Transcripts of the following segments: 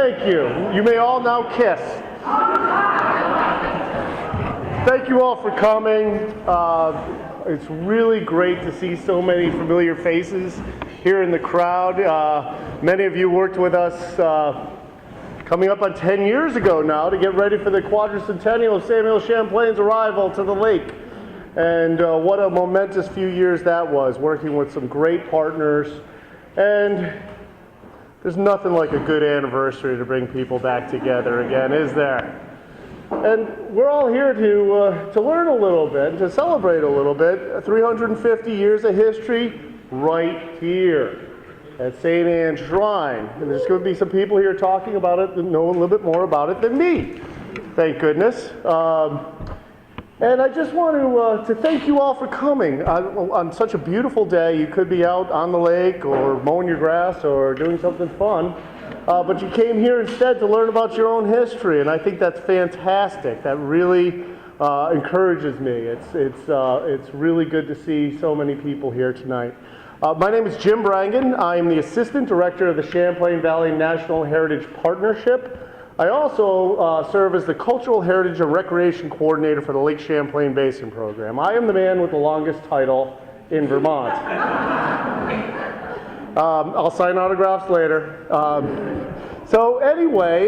Thank you. You may all now kiss. Thank you all for coming. It's really great to see so many familiar faces here in the crowd. Many of you worked with us coming up on 10 years ago now to get ready for the quadricentennial of Samuel Champlain's arrival to the lake. And what a momentous few years that was, working with some great partners. And there's nothing like a good anniversary to bring people back together again, is there? And we're all here to learn a little bit, to celebrate a little bit. 350 years of history right here at St. Anne's Shrine. And there's going to be some people here talking about it that know a little bit more about it than me, thank goodness. And I just want to thank you all for coming on such a beautiful day. You could be out on the lake or mowing your grass or doing something fun, but you came here instead to learn about your own history, and I think that's fantastic. That really encourages me. It's really good to see so many people here tonight. My name is Jim Brangan. I am the Assistant Director of the Champlain Valley National Heritage Partnership. I also serve as the Cultural Heritage and Recreation Coordinator for the Lake Champlain Basin Program. I am the man with the longest title in Vermont. I'll sign autographs later. So anyway,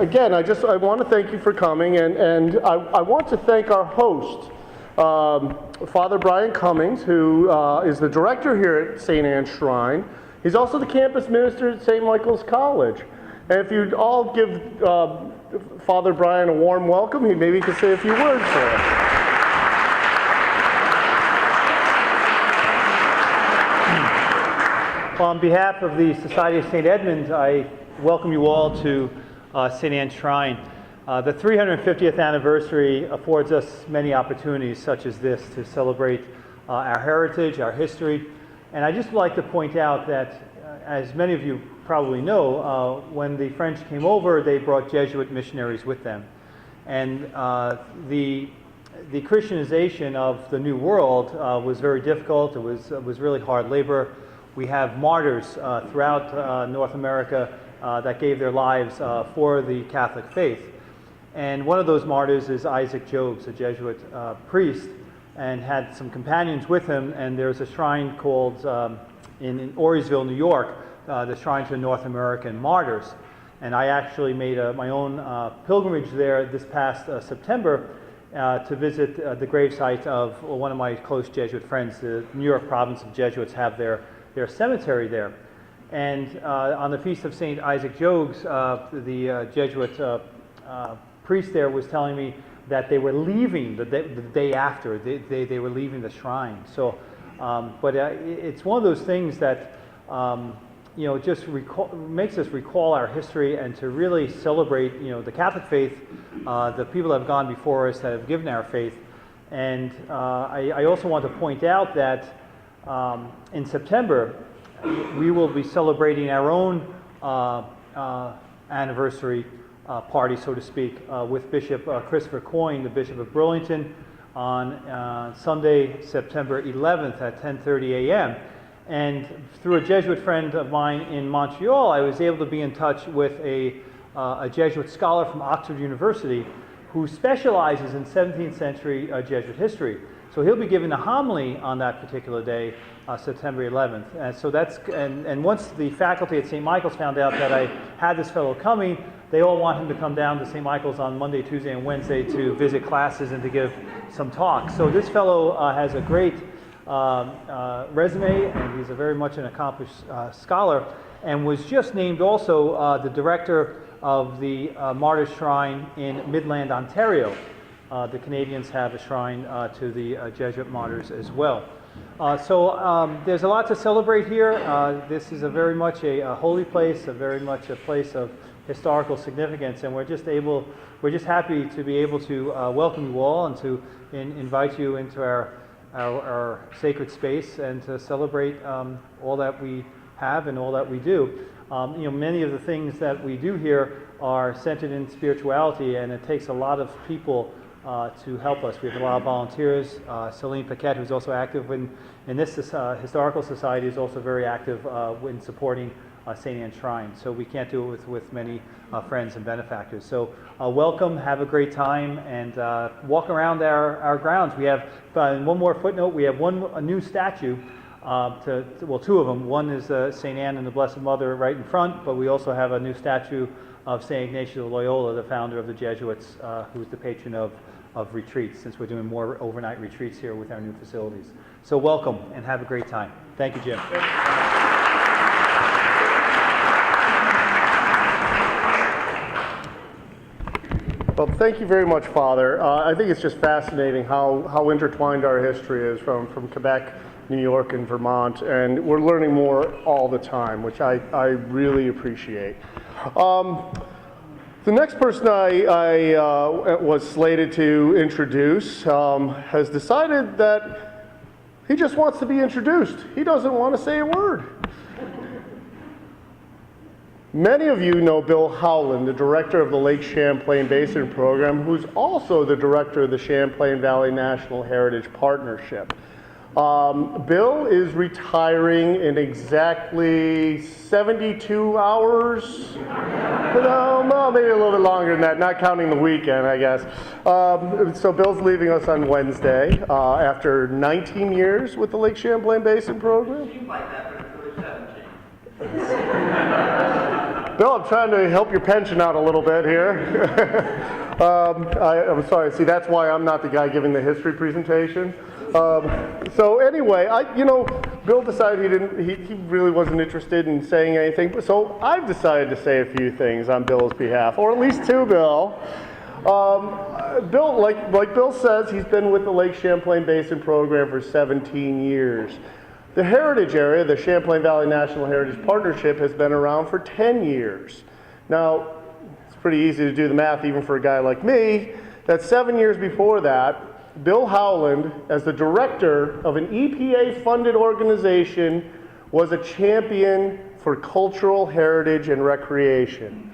again, I want to thank you for coming, and I want to thank our host, Father Brian Cummings, who is the director here at St. Anne's Shrine. He's also the campus minister at St. Michael's College. And if you'd all give Father Brian a warm welcome, maybe he could say a few words for us. Well, on behalf of the Society of St. Edmunds, I welcome you all to St. Anne's Shrine. The 350th anniversary affords us many opportunities such as this to celebrate our heritage, our history. And I'd just like to point out that, as many of you probably know, when the French came over, they brought Jesuit missionaries with them. And the Christianization of the New World was very difficult. It was really hard labor. We have martyrs throughout North America that gave their lives for the Catholic faith. And one of those martyrs is Isaac Jogues, a Jesuit priest, and had some companions with him. And there's a shrine called, in Auriesville, New York, the Shrine to the North American Martyrs. And I actually made my own pilgrimage there this past September to visit the gravesite of one of my close Jesuit friends. The New York Province of Jesuits have their cemetery there. And on the feast of St. Isaac Jogues, the Jesuit priest there was telling me that they were leaving the day after. They were leaving the shrine. So, but it's one of those things that just makes us recall our history and to really celebrate, the Catholic faith, the people that have gone before us that have given our faith. And I also want to point out that in September, we will be celebrating our own anniversary party, so to speak, with Bishop Christopher Coyne, the Bishop of Burlington, on Sunday, September 11th at 10:30 a.m. And through a Jesuit friend of mine in Montreal, I was able to be in touch with a Jesuit scholar from Oxford University who specializes in 17th century Jesuit history. So he'll be giving a homily on that particular day, September 11th. And so and once the faculty at St. Michael's found out that I had this fellow coming, they all want him to come down to St. Michael's on Monday, Tuesday, and Wednesday to visit classes and to give some talks. So this fellow has a great resume, and he's very much an accomplished scholar, and was just named also the director of the Martyrs Shrine in Midland, Ontario. The Canadians have a shrine to the Jesuit martyrs as well. So there's a lot to celebrate here. This is very much a holy place, very much a place of historical significance, and we're just happy to be able to welcome you all and to invite you into our sacred space and to celebrate all that we have and all that we do. Many of the things that we do here are centered in spirituality, and it takes a lot of people to help us. We have a lot of volunteers. Celine Paquette, who's also active in this historical society, is also very active in supporting St. Anne Shrine. So we can't do it with many friends and benefactors. So welcome, have a great time, and walk around our grounds. We have, one more footnote, we have a new statue, well, two of them. One is St. Anne and the Blessed Mother right in front, but we also have a new statue of St. Ignatius of Loyola, the founder of the Jesuits, who is the patron of retreats, since we're doing more overnight retreats here with our new facilities. So welcome and have a great time. Thank you, Jim. Well, thank you very much, Father. I think it's just fascinating how intertwined our history is from Quebec, New York, and Vermont, and we're learning more all the time, which I really appreciate. The next person I was slated to introduce has decided that he just wants to be introduced. He doesn't want to say a word. Many of you know Bill Howland, the director of the Lake Champlain Basin Program, who's also the director of the Champlain Valley National Heritage Partnership. Bill is retiring in exactly 72 hours. Well, maybe a little bit longer than that, not counting the weekend, I guess. So Bill's leaving us on Wednesday after 19 years with the Lake Champlain Basin Program. Seems like that, but it's really 17. Bill, I'm trying to help your pension out a little bit here. I'm sorry. See, that's why I'm not the guy giving the history presentation. So anyway, Bill decided he really wasn't interested in saying anything. So I've decided to say a few things on Bill's behalf, or at least to Bill. Bill, like Bill says, he's been with the Lake Champlain Basin Program for 17 years. The heritage area, the Champlain Valley National Heritage Partnership, has been around for 10 years. Now, it's pretty easy to do the math even for a guy like me. That's 7 years before that. Bill Howland, as the director of an EPA-funded organization, was a champion for cultural heritage and recreation.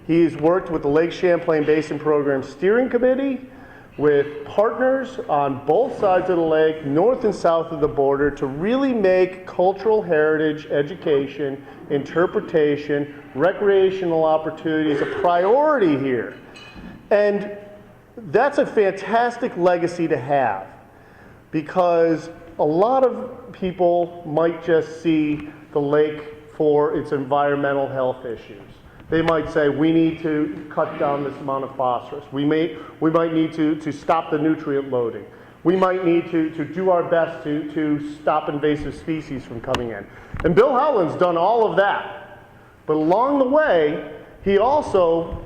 He's worked with the Lake Champlain Basin Program Steering Committee, with partners on both sides of the lake, north and south of the border, to really make cultural heritage, education, interpretation, recreational opportunities a priority here. And that's a fantastic legacy to have, because a lot of people might just see the lake for its environmental health issues. They might say, we need to cut down this amount of phosphorus. We might need to stop the nutrient loading. We might need to do our best to stop invasive species from coming in. And Bill Howland's done all of that. But along the way, he also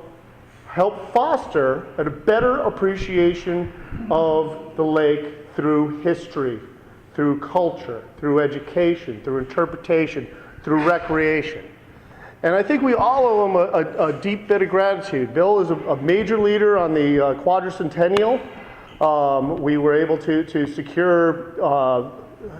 helped foster a better appreciation of the lake through history, through culture, through education, through interpretation, through recreation. And I think we all owe him a deep bit of gratitude. Bill is a major leader on the quadricentennial. We were able to secure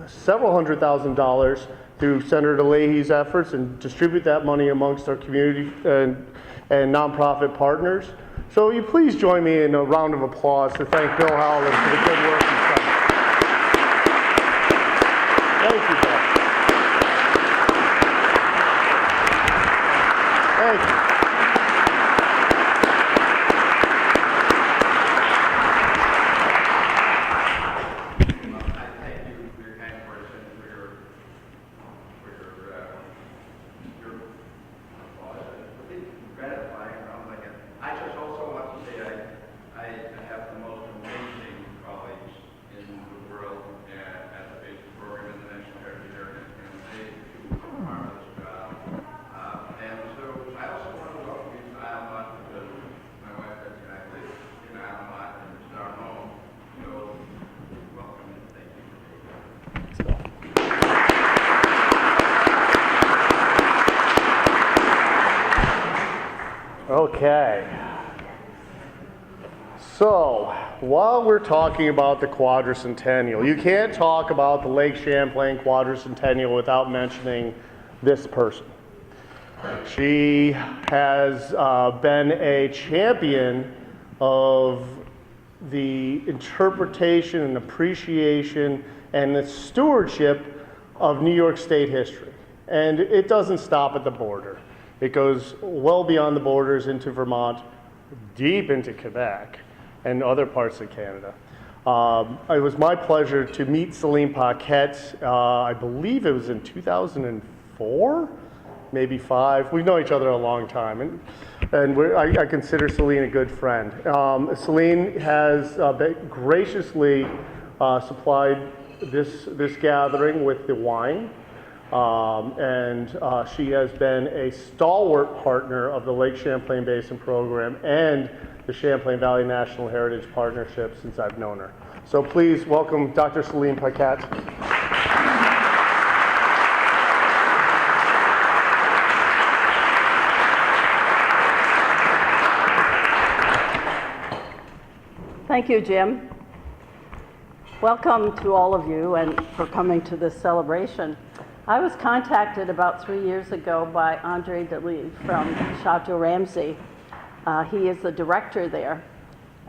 several $100,000 through Senator Leahy's efforts and distribute that money amongst our community and nonprofit partners. So will you please join me in a round of applause to thank Bill Howland for the good work he's done. Thank you, Bill. Thank you. I thank you for your kind words and for your applause. It's gratifying. I just also want to say I have the most amazing colleagues in the world at the basic program in the National Heritage Area, and they do a marvelous job. And so I also want to welcome you to Isle LaMotte, because my wife and I live in Isle LaMotte, and it's our home. So welcome and thank you for being here. Okay. So, while we're talking about the quadricentennial, you can't talk about the Lake Champlain quadricentennial without mentioning this person. She has been a champion of the interpretation and appreciation and the stewardship of New York State history. And it doesn't stop at the border. It goes well beyond the borders into Vermont, deep into Quebec, and other parts of Canada. It was my pleasure to meet Celine Paquette, I believe it was in 2004, maybe 5. We've known each other a long time, and I consider Celine a good friend. Celine has graciously supplied this gathering with the wine, and she has been a stalwart partner of the Lake Champlain Basin Program and the Champlain Valley National Heritage Partnership since I've known her. So please welcome Dr. Celine Paquette. Thank you, Jim. Welcome to all of you and for coming to this celebration. I was contacted about 3 years ago by Andre Delis from Chateau Ramsey. He is the director there,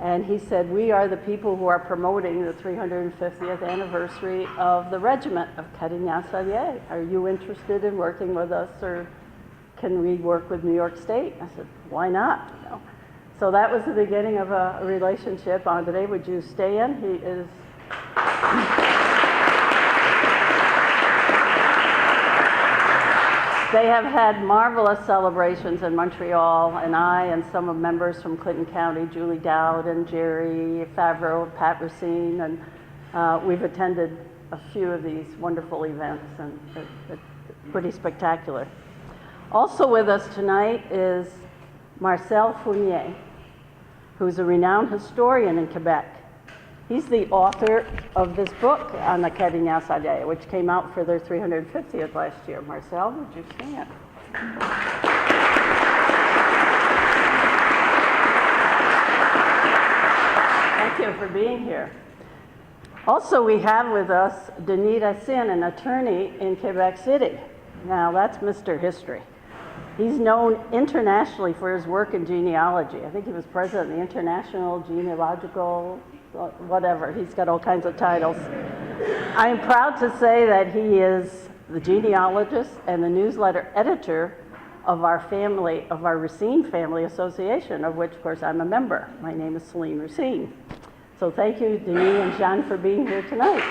and he said, we are the people who are promoting the 350th anniversary of the regiment of Carignan-Sallier. Are you interested in working with us, or can we work with New York State? I said, why not? You know? So that was the beginning of a relationship. Andre, would you stay in? He is... They have had marvelous celebrations in Montreal, and I and some of members from Clinton County, Julie Dowd and Jerry Favreau, Pat Racine, and we've attended a few of these wonderful events, and it's pretty spectacular. Also with us tonight is Marcel Fournier, who's a renowned historian in Quebec. He's the author of this book on the Carignan-Sallier, which came out for their 350th last year. Marcel, would you stand? Thank you for being here. Also, we have with us Denis Racine, an attorney in Quebec City. Now, that's Mr. History. He's known internationally for his work in genealogy. I think he was president of the International Genealogical whatever. He's got all kinds of titles. I am proud to say that he is the genealogist and the newsletter editor of our family, of our Racine Family Association, of which, of course, I'm a member. My name is Celine Racine. So thank you, Denis and Jean, for being here tonight.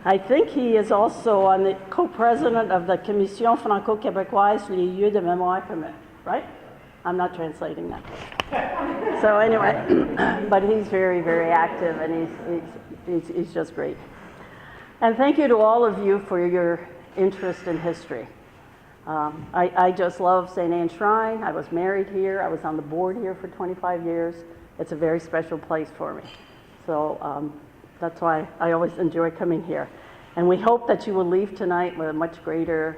I think he is also on the co-president of the Commission Franco-Québécoise les lieux de mémoire commun, right? I'm not translating that. So anyway, but he's very, very active, and he's just great. And thank you to all of you for your interest in history. I just love St. Anne Shrine. I was married here. I was on the board here for 25 years. It's a very special place for me. So that's why I always enjoy coming here. And we hope that you will leave tonight with a much greater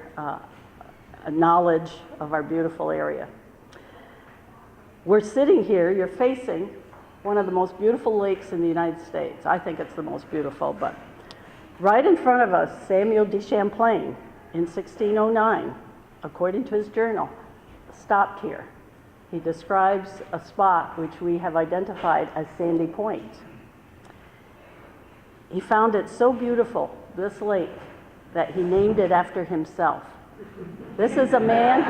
knowledge of our beautiful area. We're sitting here, you're facing one of the most beautiful lakes in the United States. I think it's the most beautiful, but right in front of us, Samuel de Champlain in 1609, according to his journal, stopped here. He describes a spot which we have identified as Sandy Point. He found it so beautiful, this lake, that he named it after himself. This is a man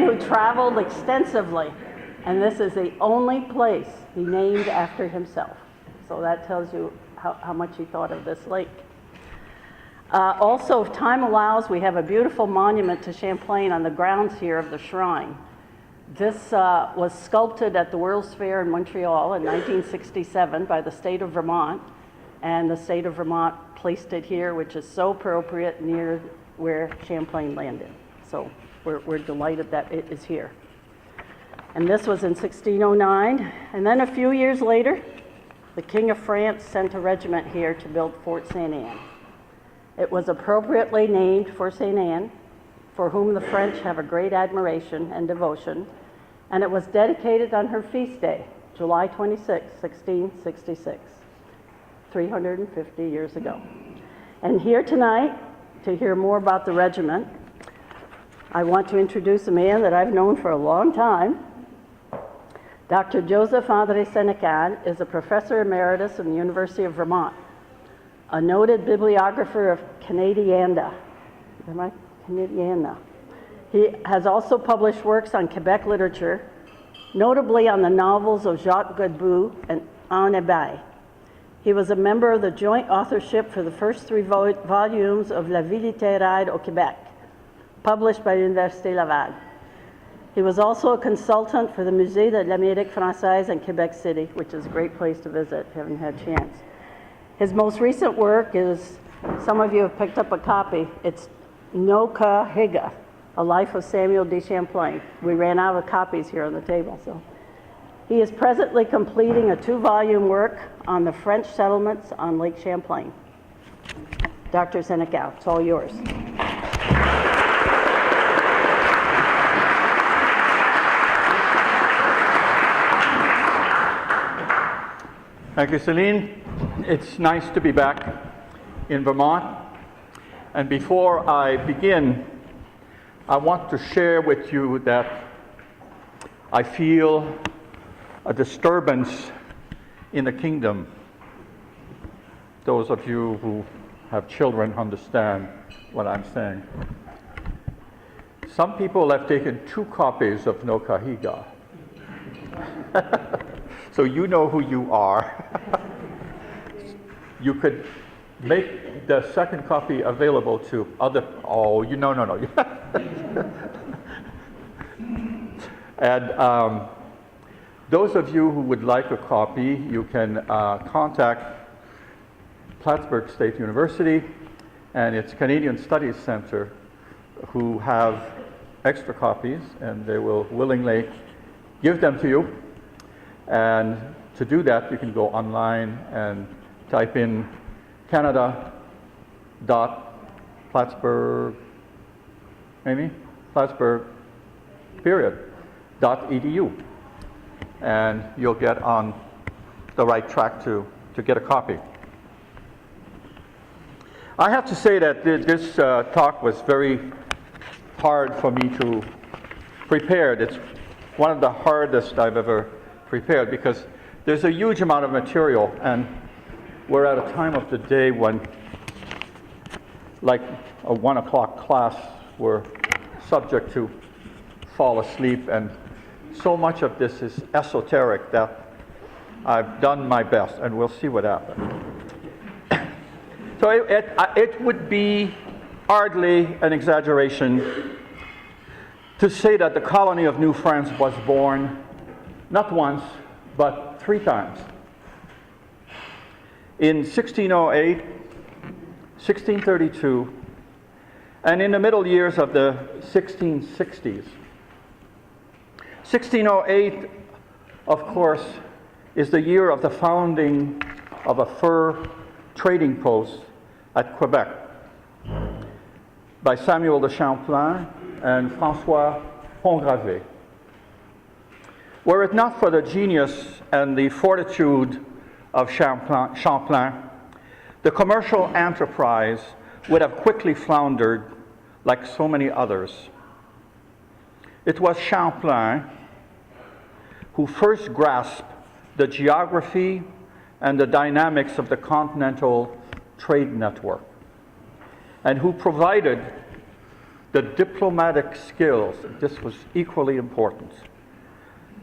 who traveled extensively, and this is the only place he named after himself. So that tells you how much he thought of this lake. Also, if time allows, we have a beautiful monument to Champlain on the grounds here of the shrine. This was sculpted at the World's Fair in Montreal in 1967 by the state of Vermont, and the state of Vermont placed it here, which is so appropriate near where Champlain landed. So we're delighted that it is here. And this was in 1609, and then a few years later, the King of France sent a regiment here to build Fort Ste. Anne. It was appropriately named for St. Anne, for whom the French have a great admiration and devotion, and it was dedicated on her feast day, July 26, 1666, 350 years ago. And here tonight, to hear more about the regiment, I want to introduce a man that I've known for a long time, Dr. Joseph André Sénécal is a professor emeritus in the University of Vermont, a noted bibliographer of Canadiana. Am I? Canadiana. He has also published works on Quebec literature, notably on the novels of Jacques Godbout and Anne Hébert. He was a member of the joint authorship for the first 3 volumes of La vie littéraire au Québec, published by Université Laval. He was also a consultant for the Musée de l'Amérique française in Quebec City, which is a great place to visit if you haven't had a chance. His most recent work is, some of you have picked up a copy, it's Noka-Higa, A Life of Samuel de Champlain. We ran out of copies here on the table, so. He is presently completing a 2-volume work on the French settlements on Lake Champlain. Dr. Sénécal, it's all yours. Thank you, Celine. It's nice to be back in Vermont. And before I begin, I want to share with you that I feel a disturbance in the kingdom. Those of you who have children understand what I'm saying. Some people have taken 2 copies of Noka-Higa. So you know who you are. You could make the second copy available to other, oh, you no. And those of you who would like a copy, you can contact Plattsburgh State University and its Canadian Studies Center, who have extra copies, and they will willingly give them to you. And to do that, you can go online and type in Canada.Plattsburgh, Amy? Plattsburgh, .edu. And you'll get on the right track to get a copy. I have to say that this talk was very hard for me to prepare. It's one of the hardest I've ever prepared because there's a huge amount of material, and we're at a time of the day when, like a 1 o'clock class, we're subject to fall asleep, and so much of this is esoteric that I've done my best, and we'll see what happens. So it would be hardly an exaggeration to say that the colony of New France was born not once, but 3 times. In 1608, 1632, and in the middle years of the 1660s. 1608, of course, is the year of the founding of a fur trading post at Quebec by Samuel de Champlain and François Pont-Gravé. Were it not for the genius and the fortitude of Champlain, the commercial enterprise would have quickly floundered like so many others. It was Champlain who first grasped the geography and the dynamics of the continental trade network, and who provided the diplomatic skills, this was equally important,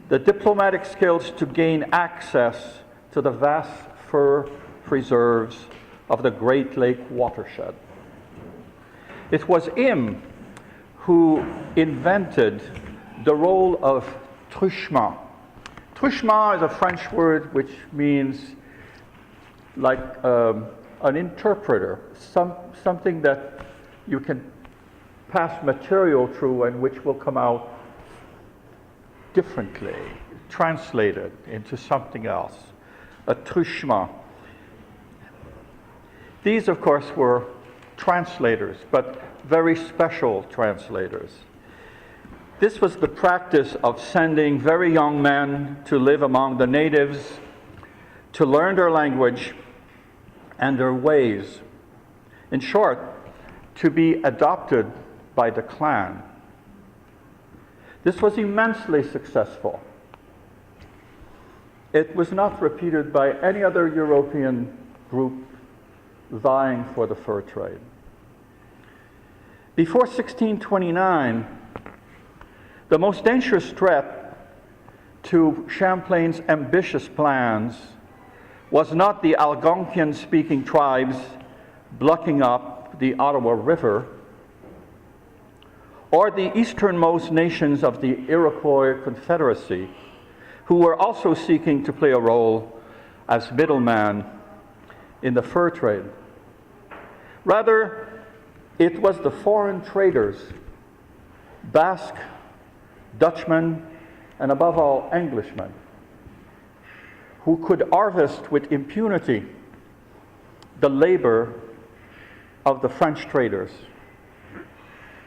the diplomatic skills to gain access to the vast fur preserves of the Great Lake watershed. It was him who invented the role of truchement. Truchement is a French word which means like an interpreter, something that you can pass material through and which will come out differently, translated into something else, a truchement. These, of course, were translators, but very special translators. This was the practice of sending very young men to live among the natives, to learn their language and their ways. In short, to be adopted by the clan. This was immensely successful. it was not repeated by any other European group vying for the fur trade. Before 1629, the most dangerous threat to Champlain's ambitious plans was not the Algonquian-speaking tribes blocking up the Ottawa River, or the easternmost nations of the Iroquois Confederacy, who were also seeking to play a role as middleman in the fur trade. Rather, it was the foreign traders, Basque, Dutchmen, and above all, Englishmen, who could harvest with impunity the labor of the French traders,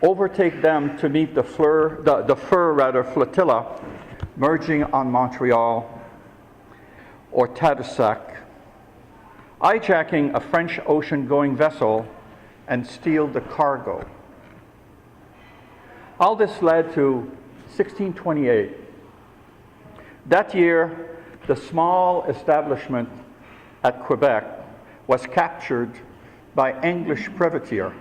overtake them to meet the fur flotilla merging on Montreal or Tadoussac, hijacking a French ocean-going vessel and steal the cargo. All this led to 1628. That year, the small establishment at Quebec was captured by English privateer,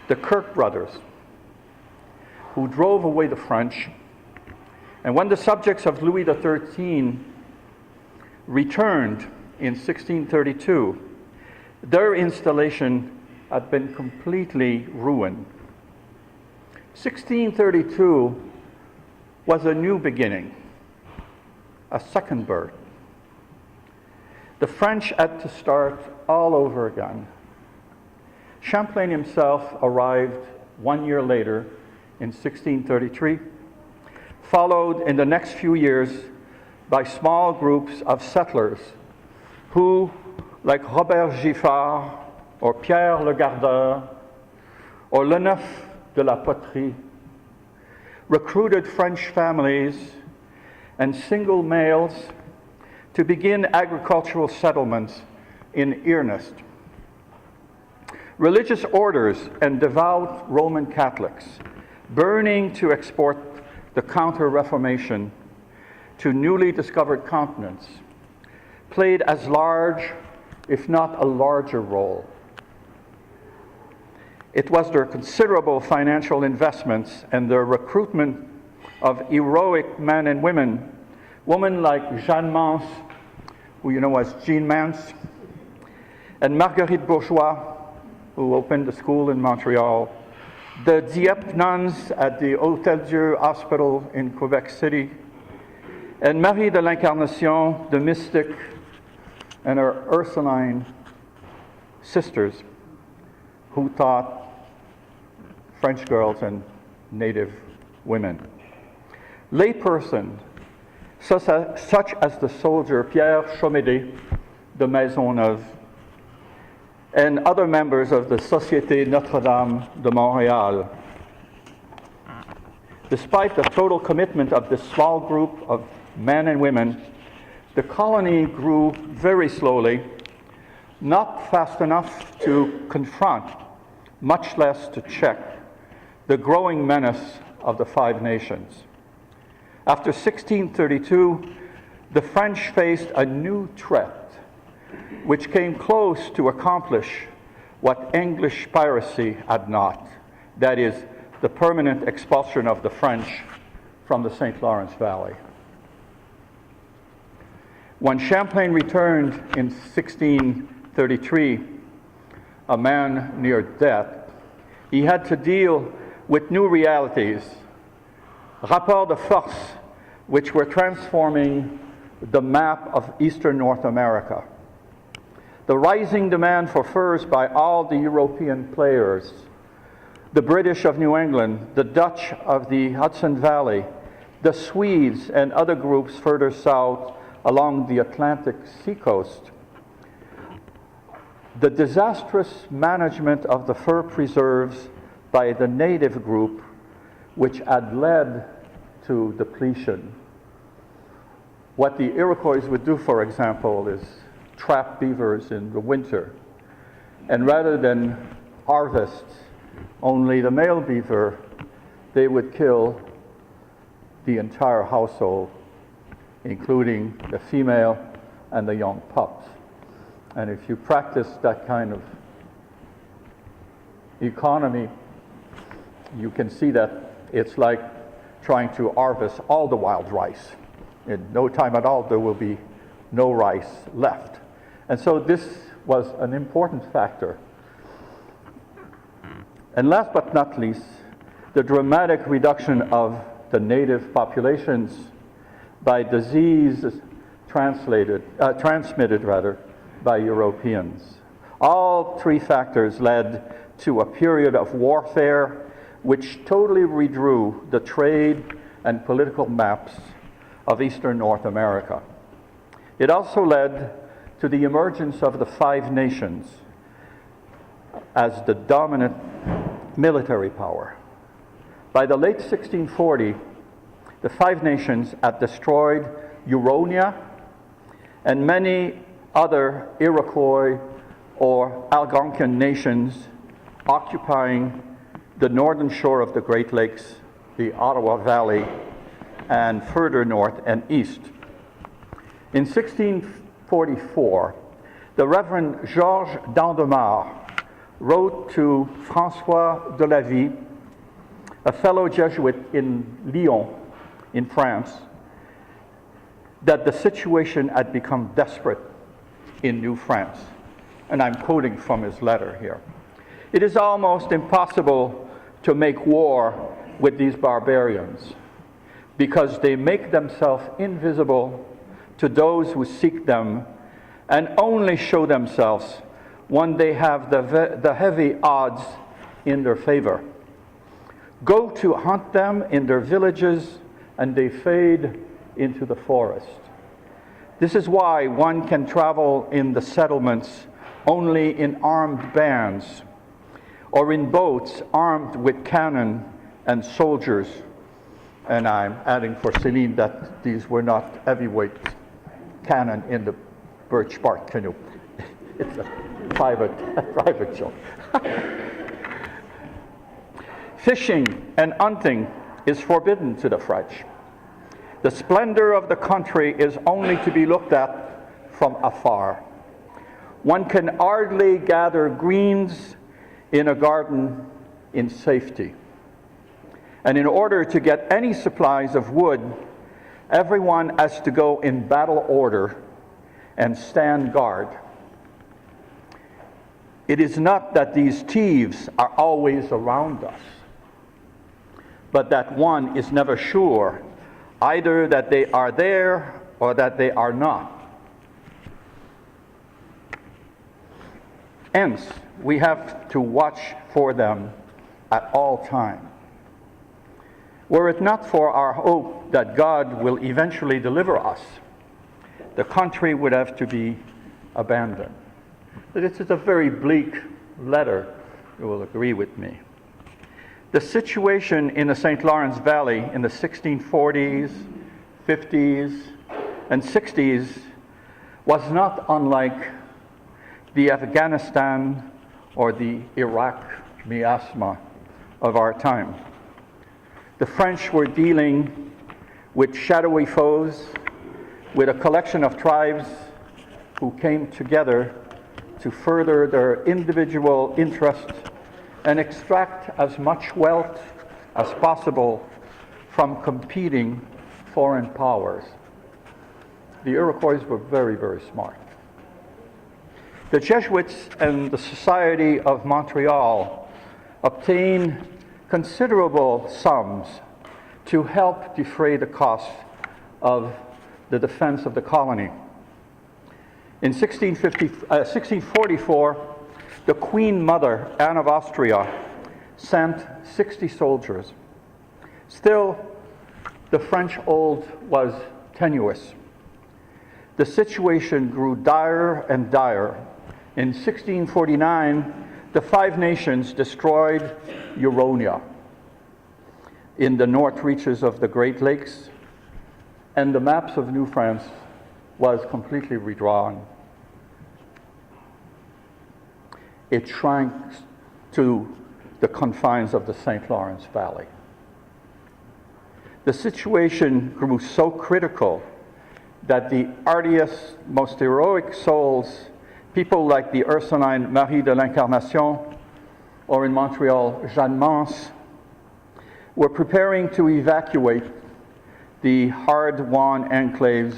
the Kirke brothers, who drove away the French. And when the subjects of Louis XIII returned in 1632, their installation had been completely ruined. 1632 was a new beginning, a second birth. The French had to start all over again. Champlain himself arrived 1 year later in 1633, followed in the next few years by small groups of settlers who, like Robert Giffard or Pierre Le Gardeur or Leneuf de la Poterie, recruited French families and single males to begin agricultural settlements in earnest. Religious orders and devout Roman Catholics, burning to export the Counter-Reformation to newly discovered continents, played as large, if not a larger role. It was their considerable financial investments and their recruitment of heroic men and women like Jeanne Mance, who you know as Jean Mance, and Marguerite Bourgeois, who opened the school in Montreal, the Dieppe nuns at the Hôtel Dieu Hospital in Quebec City, and Marie de l'Incarnation, the mystic, and her Ursuline sisters who taught French girls and native women. Laypersons, such as the soldier Pierre Chomédé de Maisonneuve, and other members of the Société Notre-Dame de Montréal. Despite the total commitment of this small group of men and women, the colony grew very slowly, not fast enough to confront, much less to check, the growing menace of the Five Nations. After 1632, the French faced a new threat, which came close to accomplish what English piracy had not, that is, the permanent expulsion of the French from the St. Lawrence Valley. When Champlain returned in 1633, a man near death, he had to deal with new realities, rapports de force, which were transforming the map of eastern North America. The rising demand for furs by all the European players, the British of New England, the Dutch of the Hudson Valley, the Swedes and other groups further south along the Atlantic seacoast. The disastrous management of the fur preserves by the native group, which had led to depletion. What the Iroquois would do, for example, is trap beavers in the winter, and rather than harvest only the male beaver, they would kill the entire household including the female and the young pups. And if you practice that kind of economy, you can see that it's like trying to harvest all the wild rice. In no time at all, there will be no rice left. And so this was an important factor. And last but not least, the dramatic reduction of the native populations by disease transmitted by Europeans. All three factors led to a period of warfare which totally redrew the trade and political maps of Eastern North America. It also led to the emergence of the Five Nations as the dominant military power. By the late 1640, the Five Nations had destroyed Huronia and many other Iroquois or Algonquin nations occupying the northern shore of the Great Lakes, the Ottawa Valley, and further north and east. In 1644, the Reverend Georges d'Andemar wrote to François de la Vie, a fellow Jesuit in Lyon, in France, that the situation had become desperate in New France. And I'm quoting from his letter here. It is almost impossible to make war with these barbarians because they make themselves invisible to those who seek them and only show themselves when they have the heavy odds in their favor. Go to hunt them in their villages and they fade into the forest. This is why one can travel in the settlements only in armed bands or in boats armed with cannon and soldiers. And I'm adding for Celine that these were not heavyweight cannon in the birch bark canoe. It's a private joke. Fishing and hunting is forbidden to the French. The splendor of the country is only to be looked at from afar. One can hardly gather greens in a garden in safety. And in order to get any supplies of wood, everyone has to go in battle order and stand guard. It is not that these thieves are always around us, but that one is never sure either that they are there or that they are not. Hence, we have to watch for them at all times. Were it not for our hope that God will eventually deliver us, the country would have to be abandoned. This is a very bleak letter, you will agree with me. The situation in the St. Lawrence Valley in the 1640s, 50s, and 60s was not unlike the Afghanistan or the Iraq miasma of our time. The French were dealing with shadowy foes, with a collection of tribes who came together to further their individual interests and extract as much wealth as possible from competing foreign powers. The Iroquois were very, very smart. The Jesuits and the Society of Montreal obtained considerable sums to help defray the cost of the defense of the colony. In 1644, the Queen Mother, Anne of Austria, sent 60 soldiers. Still, the French hold was tenuous. The situation grew dire and dire. In 1649, the Five Nations destroyed Huronia in the north reaches of the Great Lakes, and the maps of New France was completely redrawn. It shrank to the confines of the St. Lawrence Valley. The situation grew so critical that the hardiest, most heroic souls, people like the Ursuline Marie de l'Incarnation, or in Montreal, Jeanne Mance, were preparing to evacuate the hard-won enclaves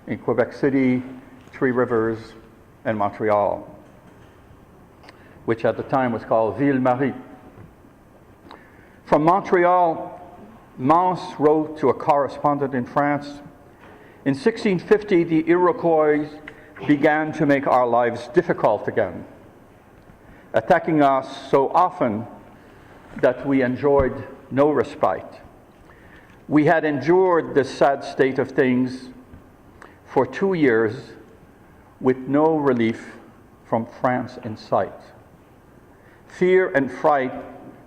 in Quebec City, Three Rivers, and Montreal, which at the time was called Ville-Marie. From Montreal, Mance wrote to a correspondent in France, "In 1650, the Iroquois began to make our lives difficult again, attacking us so often that we enjoyed no respite. We had endured this sad state of things for 2 years with no relief from France in sight. Fear and fright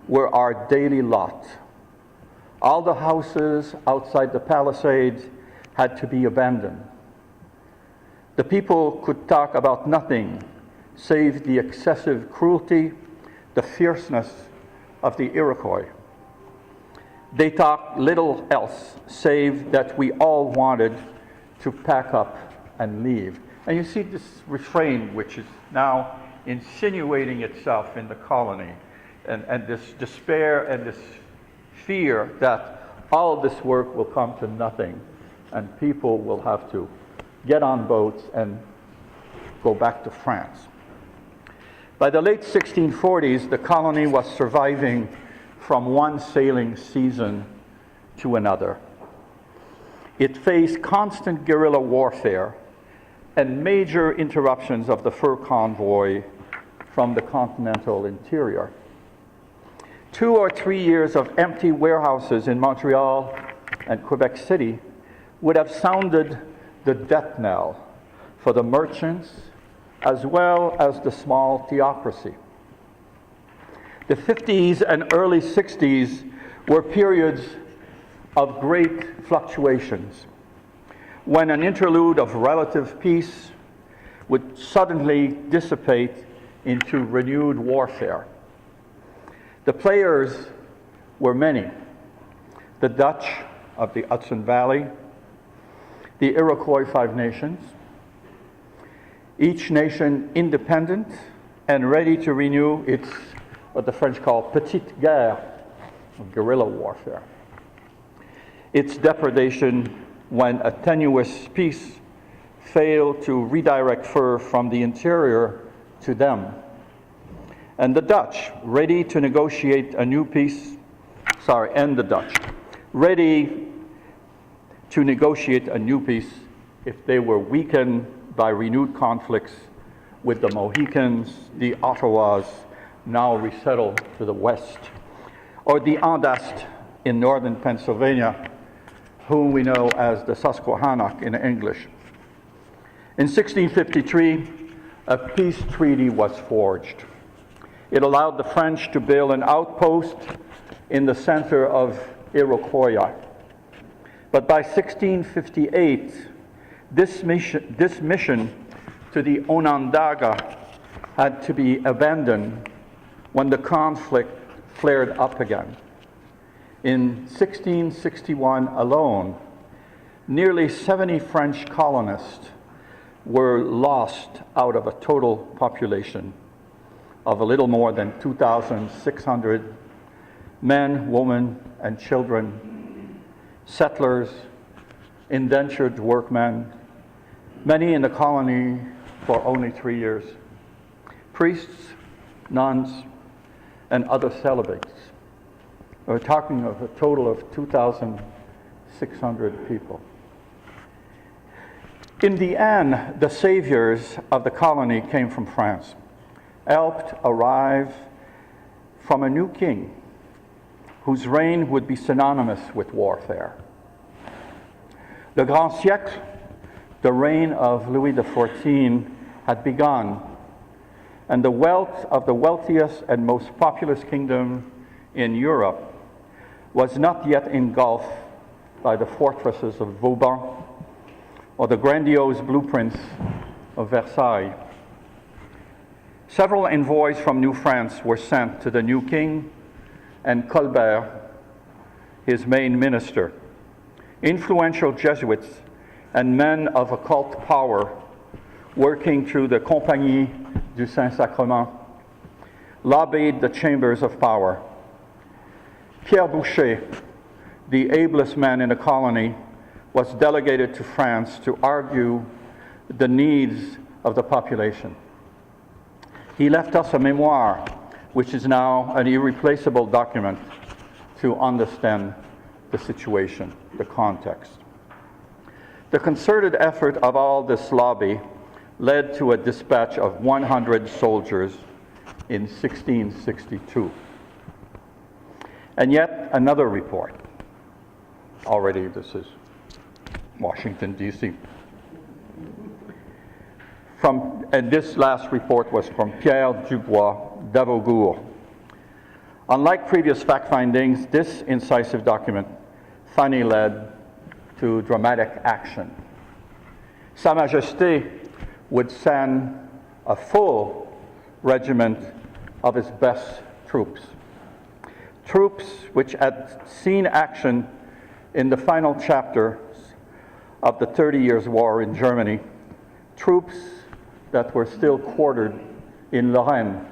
were our daily lot. All the houses outside the palisades had to be abandoned. The people could talk about nothing save the excessive cruelty, the fierceness of the Iroquois. They talked little else save that we all wanted to pack up and leave." And you see this refrain, which is now insinuating itself in the colony, and this despair and this fear that all this work will come to nothing and people will have to get on boats and go back to France. By the late 1640s, the colony was surviving from one sailing season to another. It faced constant guerrilla warfare and major interruptions of the fur convoy from the continental interior. 2 or 3 years of empty warehouses in Montreal and Quebec City would have sounded the death knell for the merchants as well as the small theocracy. The 50s and early 60s were periods of great fluctuations, when an interlude of relative peace would suddenly dissipate into renewed warfare. The players were many: the Dutch of the Hudson Valley, the Iroquois Five Nations, each nation independent and ready to renew its, what the French call petite guerre, guerrilla warfare. Its depredation when a tenuous peace failed to redirect fur from the interior to them. And the Dutch, ready to negotiate a new peace, and the Dutch, ready to negotiate a new peace if they were weakened by renewed conflicts with the Mohicans, the Ottawas, now resettled to the west, or the Andast in northern Pennsylvania, whom we know as the Susquehannock in English. In 1653, a peace treaty was forged. It allowed the French to build an outpost in the center of Iroquois. But by 1658, this mission to the Onondaga had to be abandoned when the conflict flared up again. In 1661 alone, nearly 70 French colonists were lost out of a total population of a little more than 2,600 men, women, and children, settlers, indentured workmen, many in the colony for only 3 years, priests, nuns, and other celibates. We're talking of a total of 2,600 people. In the end, the saviors of the colony came from France, helped arrive from a new king whose reign would be synonymous with warfare. Le Grand Siècle, the reign of Louis XIV, had begun, and the wealth of the wealthiest and most populous kingdom in Europe was not yet engulfed by the fortresses of Vauban or the grandiose blueprints of Versailles. Several envoys from New France were sent to the new king and Colbert, his main minister. Influential Jesuits and men of occult power working through the Compagnie du Saint-Sacrement lobbied the chambers of power. Pierre Boucher, the ablest man in the colony, was delegated to France to argue the needs of the population. He left us a memoir, which is now an irreplaceable document to understand the situation, the context. The concerted effort of all this lobby led to a dispatch of 100 soldiers in 1662. And yet another report. Already this is Washington, D.C. And this last report was from Pierre Dubois d'Avaugour. Unlike previous fact findings, this incisive document finally led to dramatic action. Sa Majesté would send a full regiment of his best troops. Troops which had seen action in the final chapters of the 30 Years' War in Germany, troops that were still quartered in Lorraine,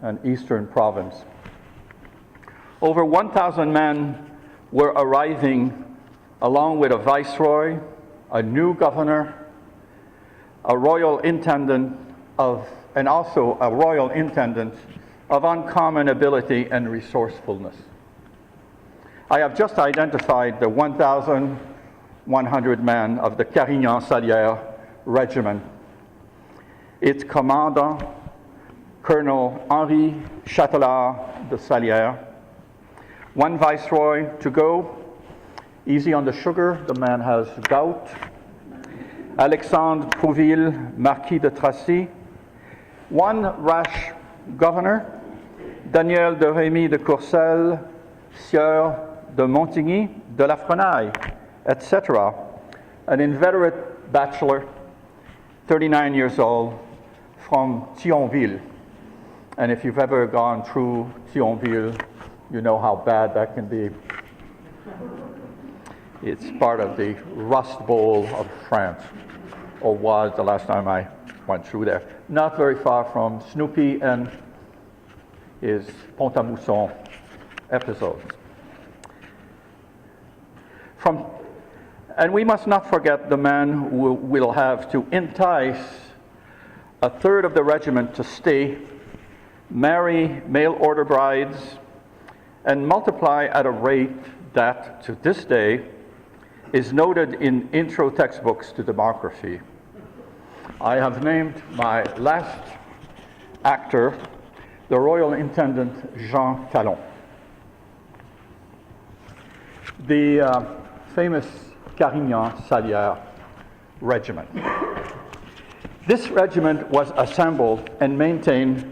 an eastern province. Over 1,000 men were arriving along with a viceroy, a new governor, a royal intendant and also a royal intendant of uncommon ability and resourcefulness. I have just identified the 1,100 men of the Carignan-Salière regiment. Its commandant, Colonel Henri Châtelard de Salière, one viceroy to go, easy on the sugar, the man has gout, Alexandre Prouville, Marquis de Tracy, one rash governor, Daniel de Rémy de Courcelles, Sieur de Montigny, de la Frenaille, etc., an inveterate bachelor, 39 years old, from Thionville. And if you've ever gone through Thionville, you know how bad that can be. It's part of the Rust Bowl of France, or was the last time I went through there. Not very far from Snoopy and his Pont-à-Mousson episode. And we must not forget the man who will have to entice a third of the regiment to stay, marry mail order brides, and multiply at a rate that, to this day, is noted in intro textbooks to demography. I have named my last actor the Royal Intendant Jean Talon. The famous Carignan-Salière regiment. This regiment was assembled and maintained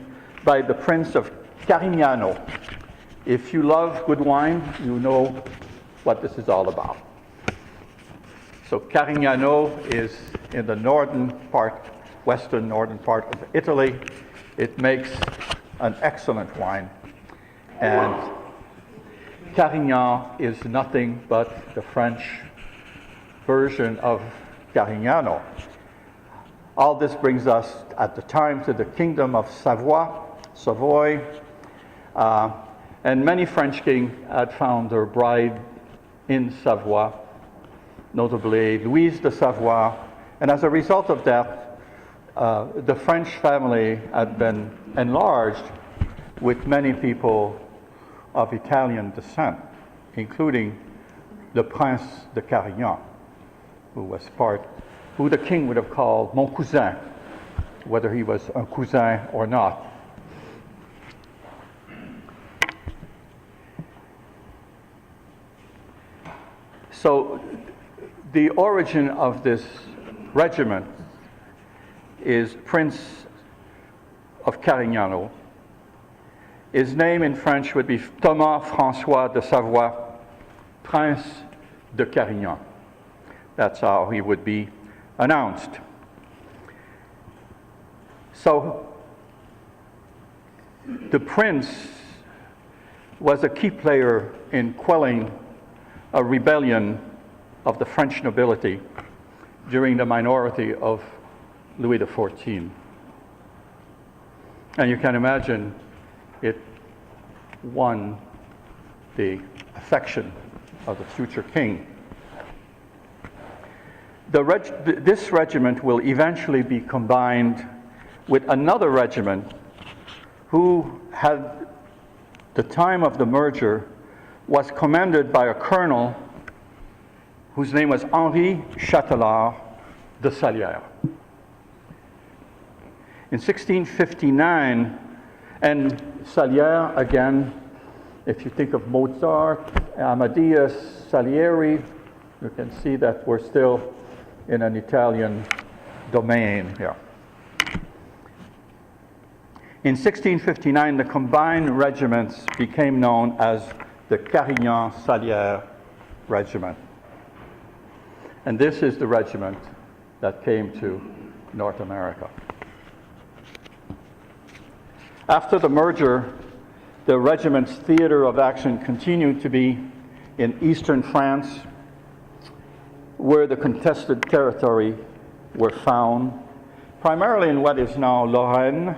by the Prince of Carignano. If you love good wine, you know what this is all about. So Carignano is in the western northern part of Italy. It makes an excellent wine. And Carignan is nothing but the French version of Carignano. All this brings us at the time to the Kingdom of Savoy, and many French kings had found their bride in Savoy, notably Louise de Savoie, and as a result of that, the French family had been enlarged with many people of Italian descent, including the Prince de Carignan, who the king would have called mon cousin, whether he was a cousin or not. So the origin of this regiment is Prince of Carignano. His name in French would be Thomas François de Savoie, Prince de Carignan. That's how he would be announced. So the prince was a key player in quelling a rebellion of the French nobility during the minority of Louis XIV. And you can imagine it won the affection of the future king. This regiment will eventually be combined with another regiment who had, the time of the merger, was commanded by a colonel whose name was Henri Châtelard de Salière. In 1659, and Salière, again, if you think of Mozart, Amadeus, Salieri, you can see that we're still in an Italian domain here. In 1659, the combined regiments became known as the Carignan-Salière Regiment. And this is the regiment that came to North America. After the merger, the regiment's theater of action continued to be in eastern France, where the contested territory were found, primarily in what is now Lorraine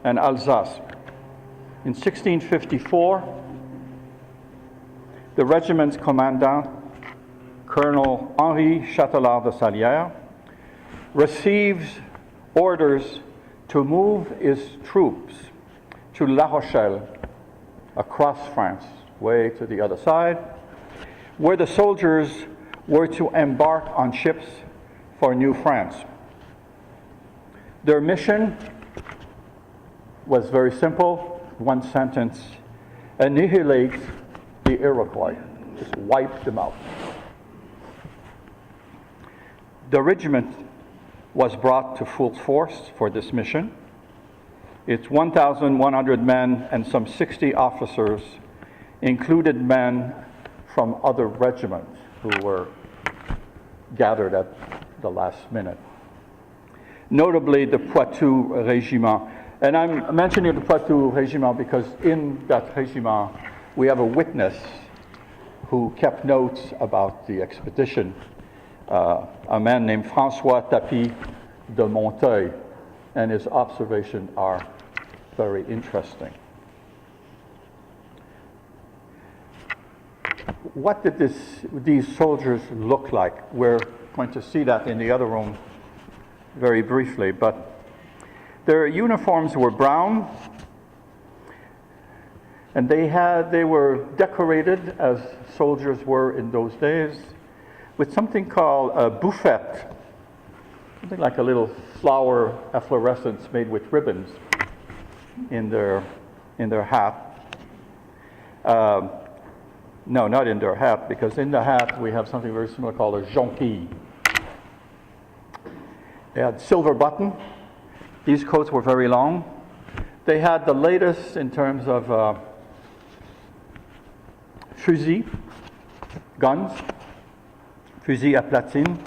and Alsace. In 1654, the regiment's commandant, Colonel Henri Châtelard de Salière, receives orders to move his troops to La Rochelle, across France, way to the other side, where the soldiers were to embark on ships for New France. Their mission was very simple, one sentence: annihilate the Iroquois, just wipe them out. The regiment was brought to full force for this mission. Its 1,100 men and some 60 officers included men from other regiments who were gathered at the last minute. Notably, the Poitou Regiment. And I'm mentioning the Poitou Regiment because in that regiment, we have a witness who kept notes about the expedition, a man named François Tapie de Monteuil, and his observations are very interesting. What did these soldiers look like? We're going to see that in the other room very briefly, but their uniforms were brown, and they were decorated, as soldiers were in those days, with something called a bouffette, something like a little flower efflorescence made with ribbons in their hat. No, not in their hat, because in the hat we have something very similar called a jonquille. They had silver button. These coats were very long. They had the latest in terms of fusil, guns, fusil à platine.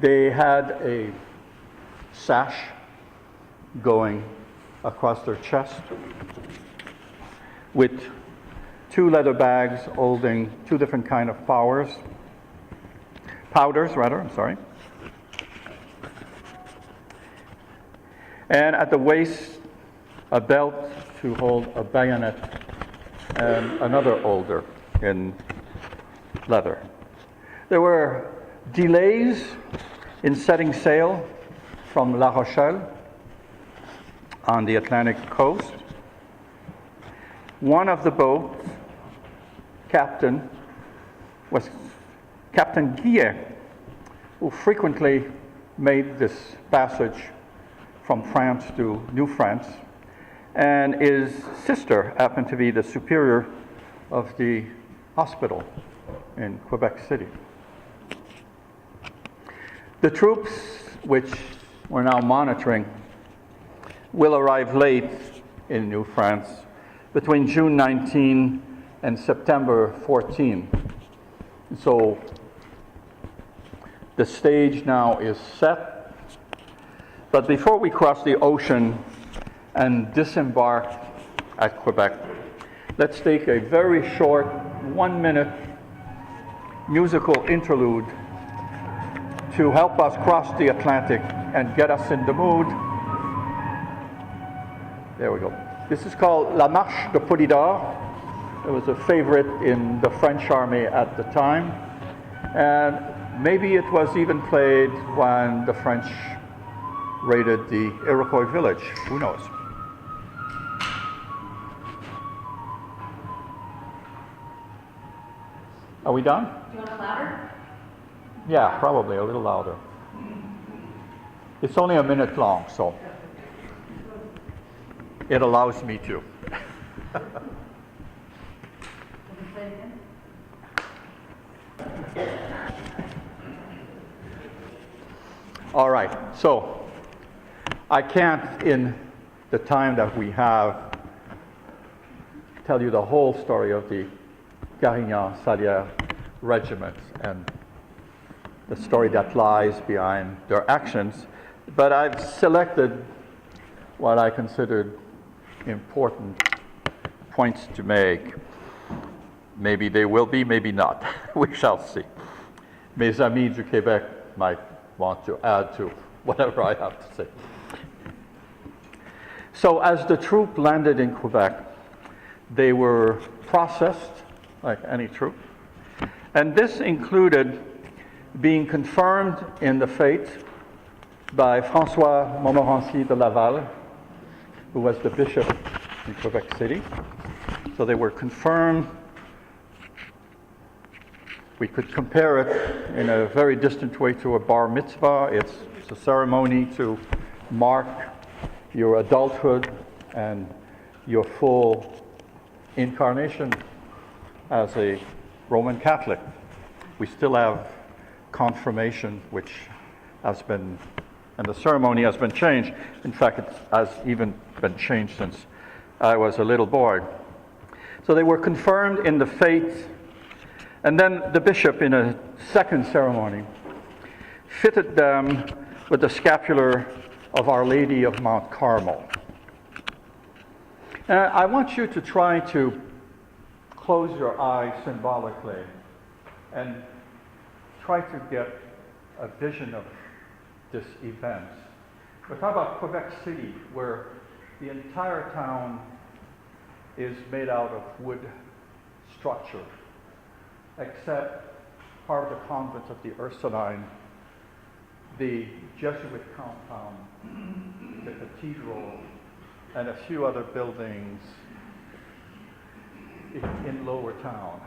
They had a sash going across their chest with two leather bags holding two different kind of powders, I'm sorry. And at the waist, a belt to hold a bayonet and another holder in leather. There were delays in setting sail from La Rochelle on the Atlantic coast. One of the boats' captain was Captain Guillet, who frequently made this passage from France to New France, and his sister happened to be the superior of the hospital in Quebec City. The troops, which we're now monitoring, will arrive late in New France between June 19 and September 14. So the stage now is set. But before we cross the ocean and disembark at Quebec, let's take a very short 1-minute musical interlude to help us cross the Atlantic and get us in the mood. There we go. This is called La Marche de Polydor. It was a favorite in the French army at the time. And maybe it was even played when the French raided the Iroquois village. Who knows? Are we done? Do you want it louder? Yeah, probably a little louder. It's only a minute long, so it allows me to. All right, so I can't, in the time that we have, tell you the whole story of the Carignan-Salière regiment and the story that lies behind their actions, but I've selected what I considered important points to make. Maybe they will be, maybe not. We shall see. Mes amis du Québec might want to add to whatever I have to say. So as the troop landed in Quebec, they were processed like any troop, and this included being confirmed in the faith by François Montmorency de Laval, who was the bishop in Quebec City. So they were confirmed. We could compare it in a very distant way to a bar mitzvah. It's a ceremony to mark your adulthood and your full incarnation as a Roman Catholic. We still have confirmation, which has been, and the ceremony has been changed. In fact, it has even been changed since I was a little boy. So they were confirmed in the faith, and then the bishop, in a second ceremony, fitted them with the scapular of Our Lady of Mount Carmel. I want you to try to close your eyes symbolically and try to get a vision of this event. We're talking about Quebec City, where the entire town is made out of wood structure, except part of the convent of the Ursuline, the Jesuit compound, the cathedral, and a few other buildings in Lower Town.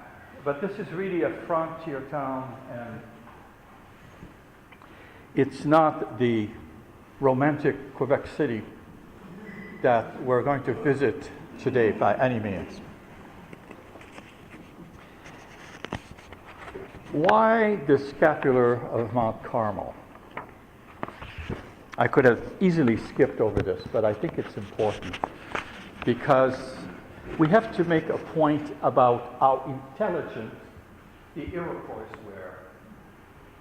But this is really a frontier town, and it's not the romantic Quebec City that we're going to visit today by any means. Why the scapular of Mount Carmel? I could have easily skipped over this, but I think it's important because we have to make a point about how intelligent the Iroquois were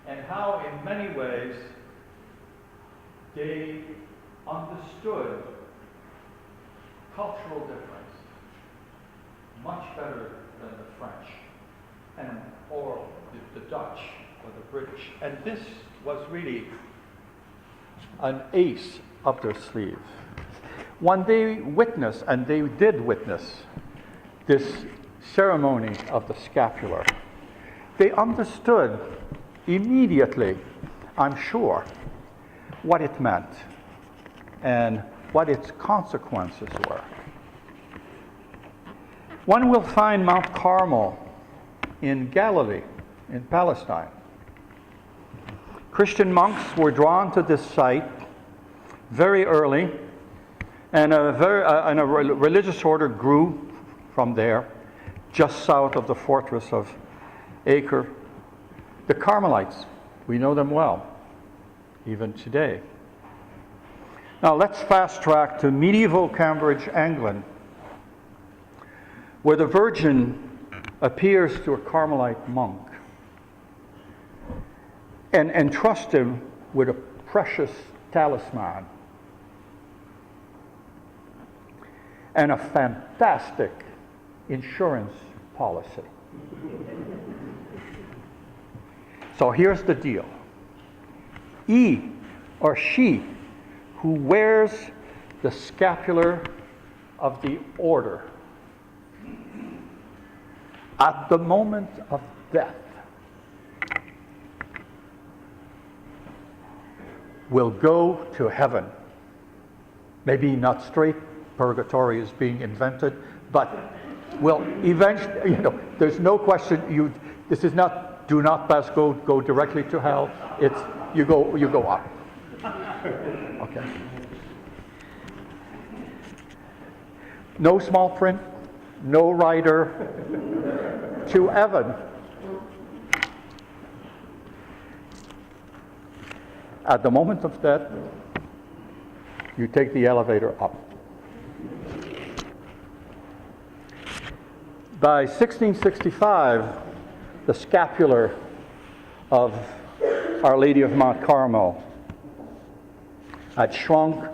and how, in many ways, they understood cultural difference much better than the French or the Dutch or the British. And this was really an ace up their sleeve. When they witnessed, and they did witness, this ceremony of the scapular, they understood immediately, I'm sure, what it meant and what its consequences were. One will find Mount Carmel in Galilee, in Palestine. Christian monks were drawn to this site very early, and a religious order grew from there, just south of the fortress of Acre. The Carmelites, we know them well, even today. Now let's fast track to medieval Cambridge, England, where the Virgin appears to a Carmelite monk and entrusts him with a precious talisman and a fantastic insurance policy. So here's the deal. he or she who wears the scapular of the order at the moment of death will go to heaven. Maybe not straight, purgatory is being invented, but will eventually, there's no question, this is not do not pass, go directly to hell. It's you go up. Okay. No small print, no rider, to heaven. At the moment of death, you take the elevator up. By 1665, the scapular of Our Lady of Mount Carmel had shrunk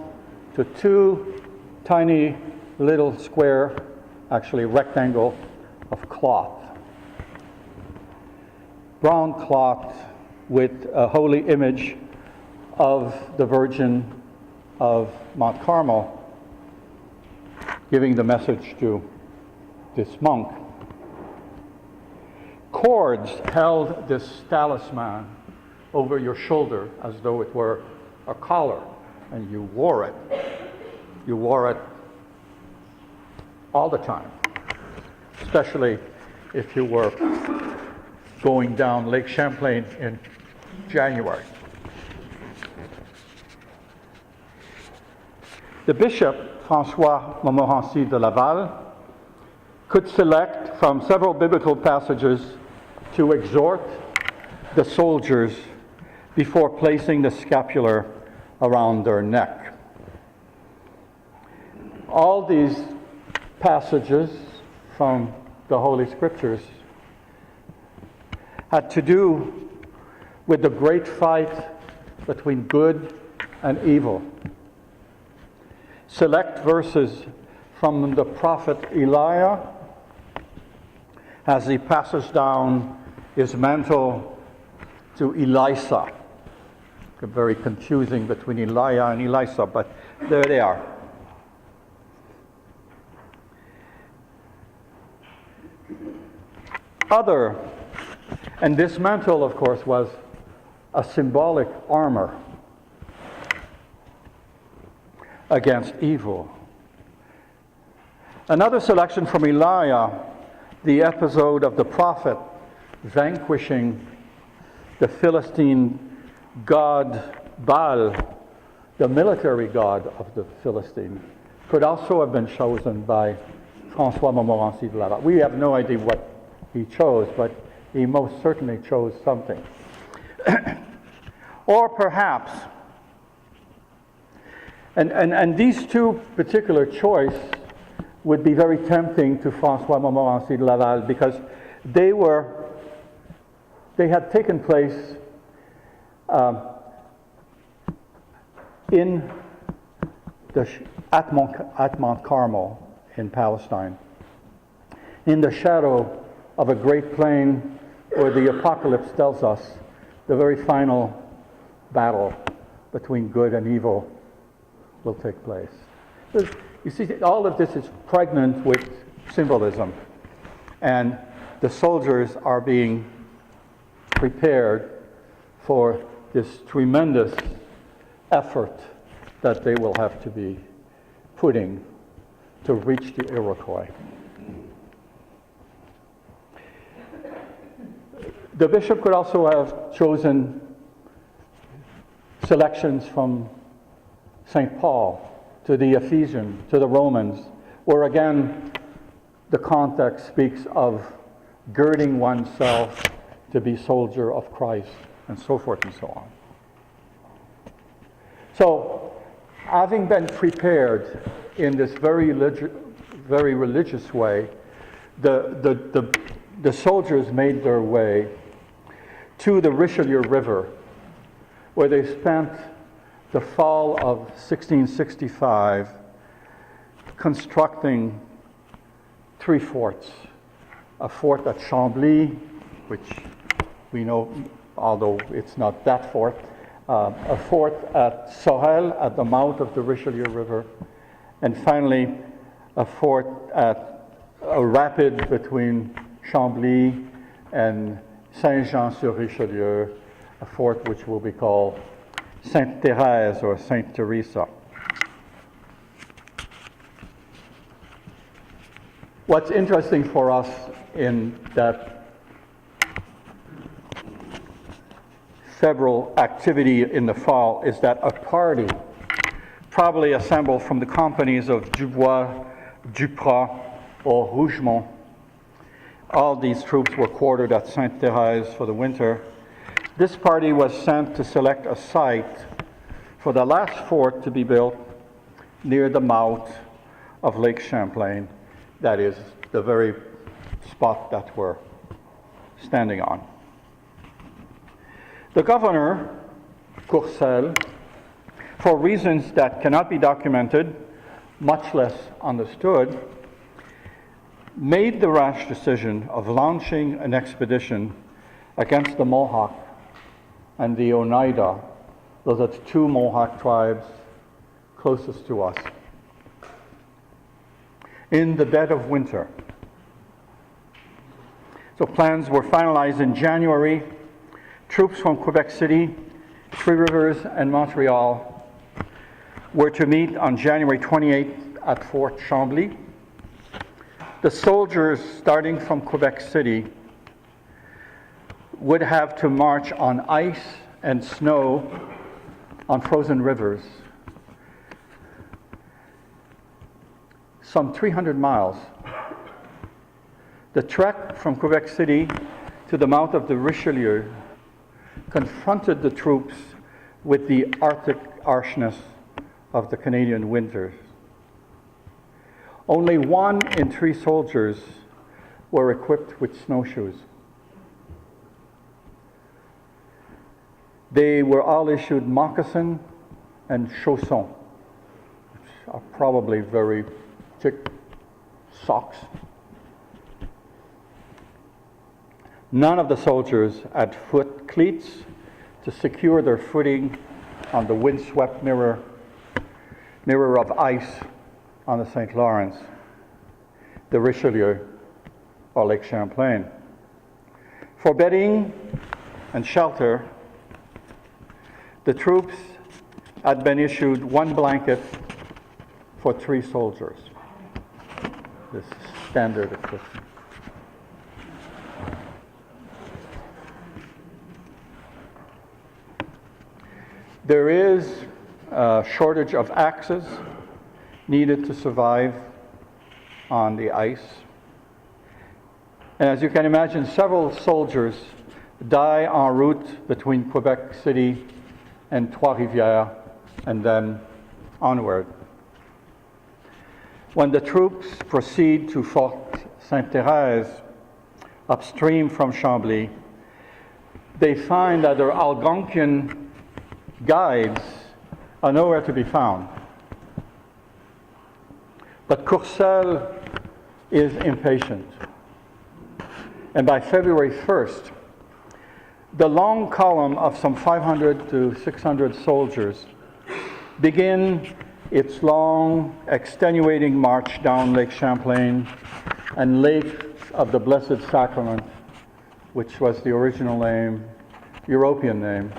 to two tiny little square, actually rectangle of cloth. Brown cloth with a holy image of the Virgin of Mount Carmel, giving the message to this monk. Cords held this talisman over your shoulder as though it were a collar, and you wore it. You wore it all the time, especially if you were going down Lake Champlain in January. The bishop, François Montmorency de Laval, could select from several biblical passages to exhort the soldiers before placing the scapular around their neck. All these passages from the Holy Scriptures had to do with the great fight between good and evil. Select verses from the prophet Elijah as he passes down his mantle to Elisha. Very confusing between Elijah and Elisha, but there they are. And this mantle, of course, was a symbolic armor against evil. Another selection from Elijah, the episode of the prophet vanquishing the Philistine god Baal, the military god of the Philistine, could also have been chosen by François Montmorency de Laval. We have no idea what he chose, but he most certainly chose something. Or perhaps, and these two particular choices would be very tempting to François Montmorency de Laval because they had taken place at Mount Carmel in Palestine, in the shadow of a great plain where the apocalypse tells us the very final battle between good and evil will take place. You see, all of this is pregnant with symbolism, and the soldiers are being prepared for this tremendous effort that they will have to be putting to reach the Iroquois. The bishop could also have chosen selections from St. Paul to the Ephesians, to the Romans, where again the context speaks of girding oneself to be soldier of Christ, and so forth and so on. So, having been prepared in this very religious way, the soldiers made their way to the Richelieu River, where they spent the fall of 1665 constructing 3 forts. A fort at Chambly, which we know, although it's not that fort, a fort at Sorel at the mouth of the Richelieu River, and finally a fort at a rapid between Chambly and Saint-Jean-sur-Richelieu, a fort which will be called Sainte Thérèse or Sainte Teresa. What's interesting for us in that Febrile activity in the fall is that a party, probably assembled from the companies of Dubois, Duprat, or Rougemont. All these troops were quartered at Sainte Thérèse for the winter. This party was sent to select a site for the last fort to be built near the mouth of Lake Champlain. That is the very spot that we're standing on. The governor, Courcelles, for reasons that cannot be documented, much less understood, made the rash decision of launching an expedition against the Mohawk and the Oneida. Those are the two Mohawk tribes closest to us. In the dead of winter. So plans were finalized in January. Troops from Quebec City, Three Rivers, and Montreal were to meet on January 28th at Fort Chambly. The soldiers starting from Quebec City would have to march on ice and snow on frozen rivers, some 300 miles. The trek from Quebec City to the mouth of the Richelieu confronted the troops with the Arctic harshness of the Canadian winters. Only 1 in 3 soldiers were equipped with snowshoes. They were all issued moccasin and chaussons, which are probably very thick socks. None of the soldiers had foot cleats to secure their footing on the windswept mirror of ice on the St. Lawrence, the Richelieu, or Lake Champlain. For bedding and shelter, the troops had been issued 1 blanket for 3 soldiers. This is standard equipment. There is a shortage of axes needed to survive on the ice. And as you can imagine, several soldiers die en route between Quebec City and Trois-Rivières and then onward. When the troops proceed to Fort Sainte Thérèse, upstream from Chambly, they find that their Algonquian guides are nowhere to be found. But Courcelles is impatient. And by February 1st, the long column of some 500 to 600 soldiers begin its long, extenuating march down Lake Champlain and Lake of the Blessed Sacrament, which was the original name, European name,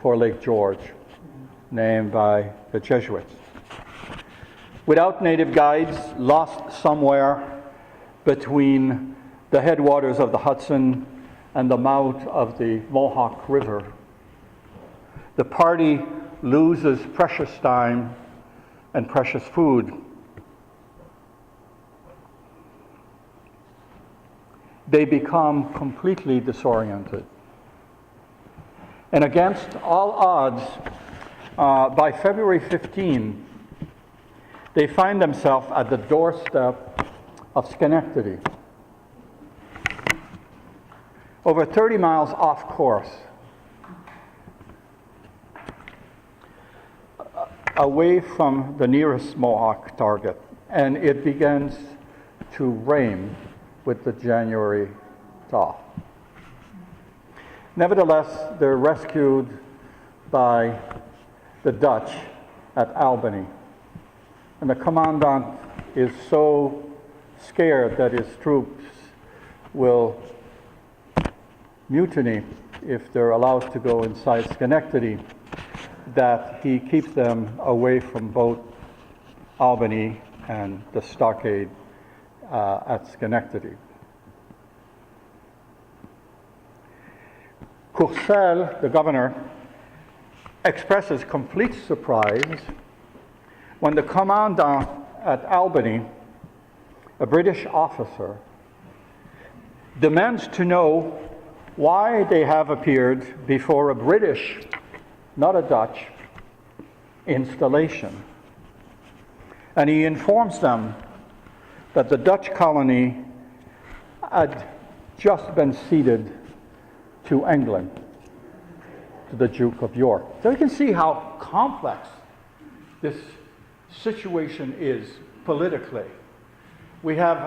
for Lake George, named by the Jesuits. Without native guides, lost somewhere between the headwaters of the Hudson and the mouth of the Mohawk River, the party loses precious time and precious food. They become completely disoriented. And against all odds, by February 15, they find themselves at the doorstep of Schenectady, over 30 miles off course, away from the nearest Mohawk target, and it begins to rain with the January thaw. Nevertheless, they're rescued by the Dutch at Albany. And the commandant is so scared that his troops will mutiny if they're allowed to go inside Schenectady, that he keeps them away from both Albany and the stockade at Schenectady. Courcelles, the governor, expresses complete surprise when the commandant at Albany, a British officer, demands to know why they have appeared before a British, not a Dutch, installation. And he informs them that the Dutch colony had just been ceded to England, to the Duke of York. So you can see how complex this situation is politically. We have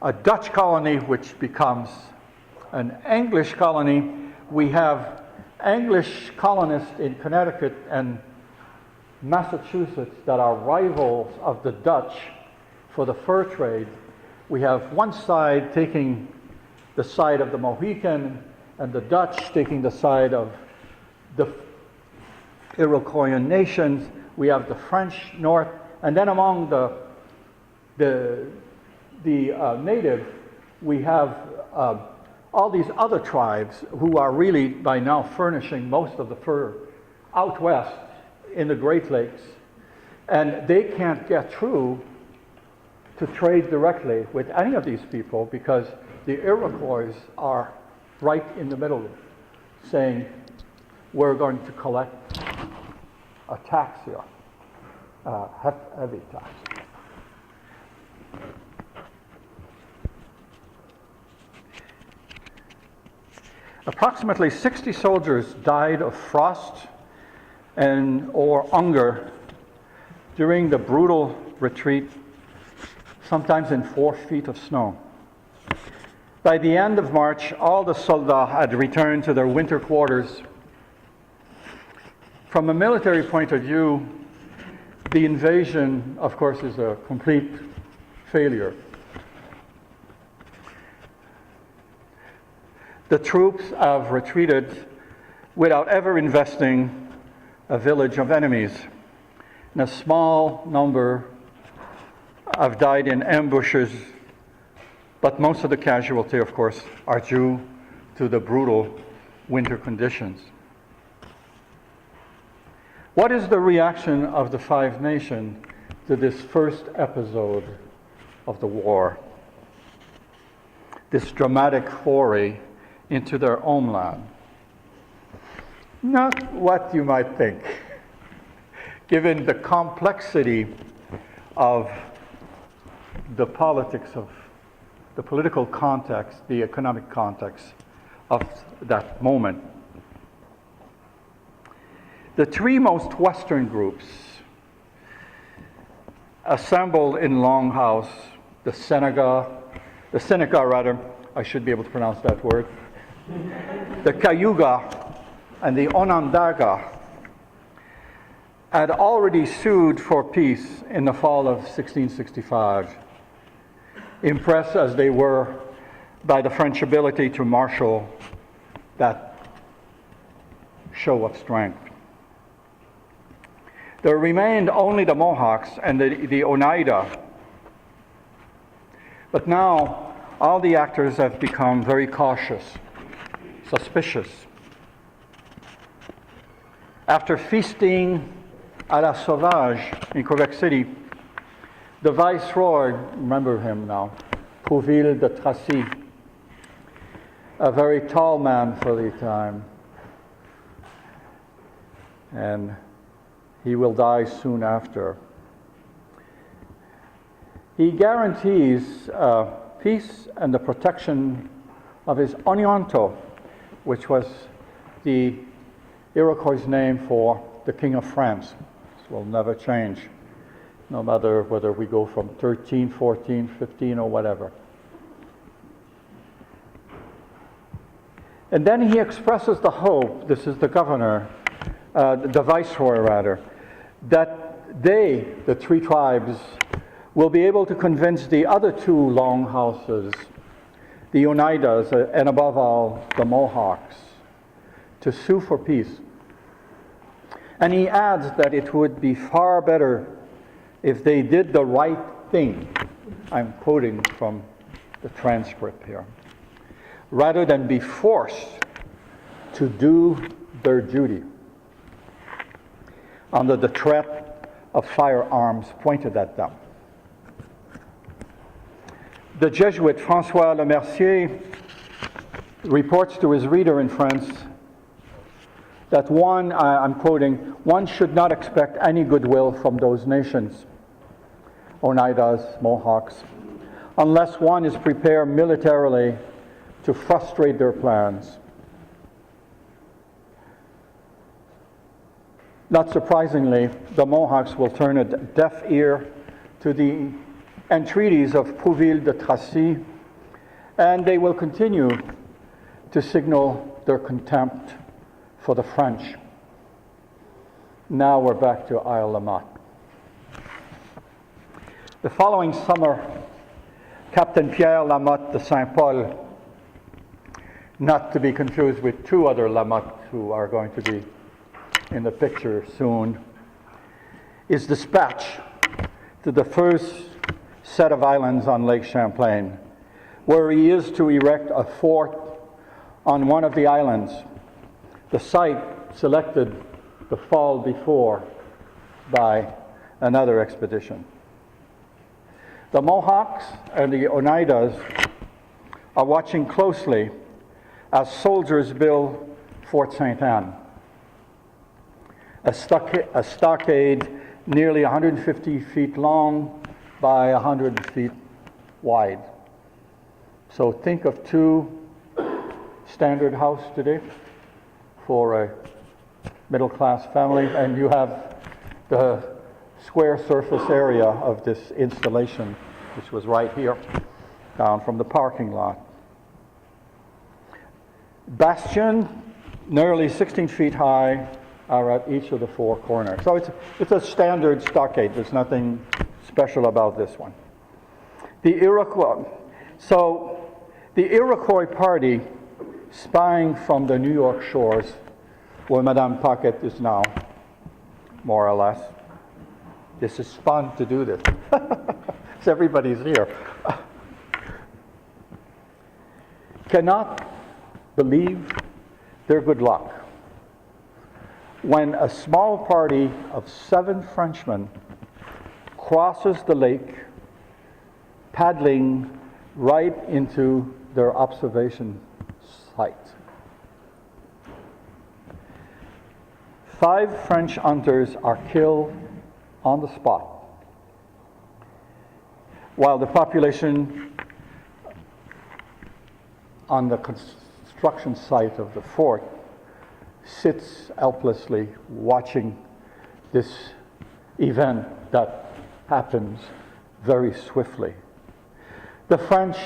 a Dutch colony which becomes an English colony. We have English colonists in Connecticut and Massachusetts that are rivals of the Dutch for the fur trade. We have one side taking the side of the Mohican and the Dutch taking the side of the Iroquois nations. We have the French north, and then among the native, we have all these other tribes who are really by now furnishing most of the fur out west in the Great Lakes, and they can't get through to trade directly with any of these people because the Iroquois are right in the middle, saying, we're going to collect a tax here, a heavy tax. Approximately 60 soldiers died of frost and or hunger during the brutal retreat, sometimes in 4 feet of snow. By the end of March, all the soldats had returned to their winter quarters. From a military point of view, the invasion, of course, is a complete failure. The troops have retreated without ever investing a village of enemies, and a small number have died in ambushes, but most of the casualty, of course, are due to the brutal winter conditions. What is the reaction of the Five Nations to this first episode of the war? This dramatic foray into their homeland? Not what you might think, given the complexity of the politics of the political context, the economic context of that moment. The three most Western groups assembled in Longhouse, the Seneca, I should be able to pronounce that word, the Cayuga, and the Onondaga, had already sued for peace in the fall of 1665, impressed as they were by the French ability to marshal that show of strength. There remained only the Mohawks and the Oneida. But now, all the actors have become very cautious, suspicious. After feasting à la sauvage in Quebec City, the Viceroy, remember him now, Trouville de Tracy, a very tall man for the time, and he will die soon after. He guarantees peace and the protection of his Onionto, which was the Iroquois name for the King of France. This will never change, no matter whether we go from 13, 14, 15, or whatever. And then he expresses the hope, this is the governor, the viceroy rather, that they, the three tribes, will be able to convince the other two longhouses, the Oneidas, and above all, the Mohawks, to sue for peace. And he adds that it would be far better if they did the right thing. I'm quoting from the transcript here. Rather than be forced to do their duty under the threat of firearms pointed at them. The Jesuit François Lemercier reports to his reader in France that I'm quoting, one should not expect any goodwill from those nations, Oneidas, Mohawks, unless one is prepared militarily to frustrate their plans. Not surprisingly, the Mohawks will turn a deaf ear to the entreaties of Pouville de Tracy, and they will continue to signal their contempt for the French. Now we're back to Isle LaMotte. The following summer, Captain Pierre Lamotte de Saint-Paul, not to be confused with two other Lamotte who are going to be in the picture soon, is dispatched to the first set of islands on Lake Champlain, where he is to erect a fort on one of the islands, the site selected the fall before by another expedition. The Mohawks and the Oneidas are watching closely as soldiers build Fort Ste. Anne, a stockade nearly 150 feet long by 100 feet wide. So think of two standard house today for a middle-class family, and you have the square surface area of this installation, which was right here, down from the parking lot. Bastion, nearly 16 feet high, are at each of the four corners. So it's a standard stockade. There's nothing special about this one. The Iroquois. So the Iroquois party, spying from the New York shores, where Madame Pocket is now, more or less. This is fun to do this. So everybody's here. Cannot believe their good luck when a small party of 7 Frenchmen crosses the lake, paddling right into their observation site. 5 French hunters are killed on the spot, while the population on the construction site of the fort sits helplessly watching this event that happens very swiftly. The French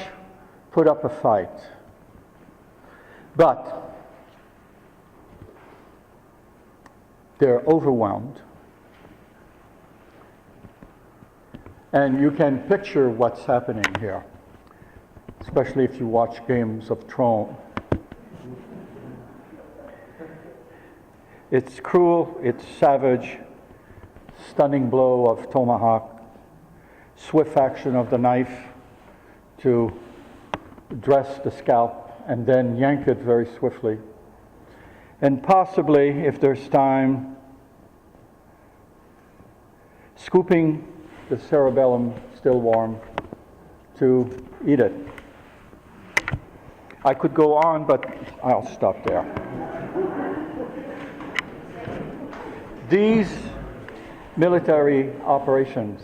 put up a fight, but they're overwhelmed. And you can picture what's happening here, especially if you watch Games of Thrones. It's cruel, it's savage, stunning blow of tomahawk, swift action of the knife to dress the scalp and then yank it very swiftly. And possibly, if there's time, scooping the cerebellum still warm to eat it. I could go on, but I'll stop there. These military operations,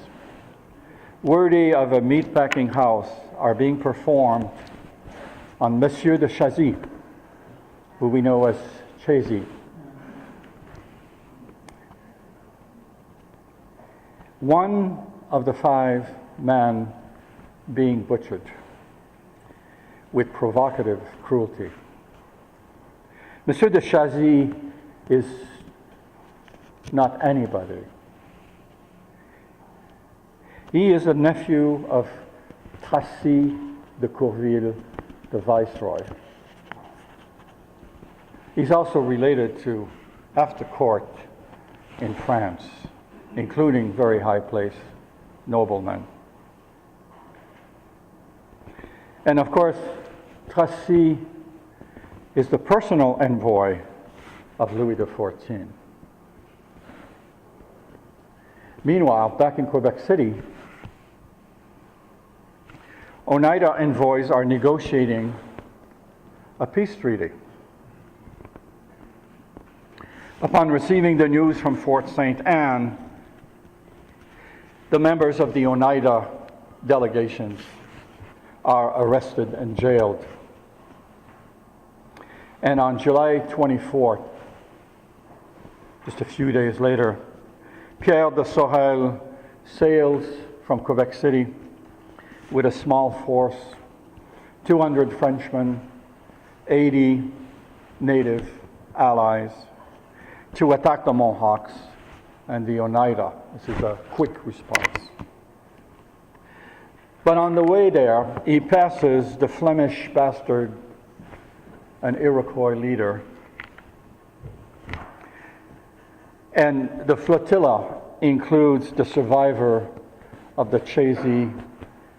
worthy of a meatpacking house, are being performed on Monsieur de Chazy, who we know as Chazy. One of the 5 men being butchered with provocative cruelty. Monsieur de Chazy is not anybody. He is a nephew of Tracy de Courville, the Viceroy. He's also related to half the court in France, including very high-placed noblemen. And of course, Tracy is the personal envoy of Louis XIV. Meanwhile, back in Quebec City, Oneida envoys are negotiating a peace treaty. Upon receiving the news from Fort Ste. Anne, the members of the Oneida delegations are arrested and jailed. And on July 24th, just a few days later, Pierre de Sorel sails from Quebec City with a small force, 200 Frenchmen, 80 native allies, to attack the Mohawks and the Oneida. This is a quick response. But on the way there, he passes the Flemish bastard, an Iroquois leader, and the flotilla includes the survivor of the Chazy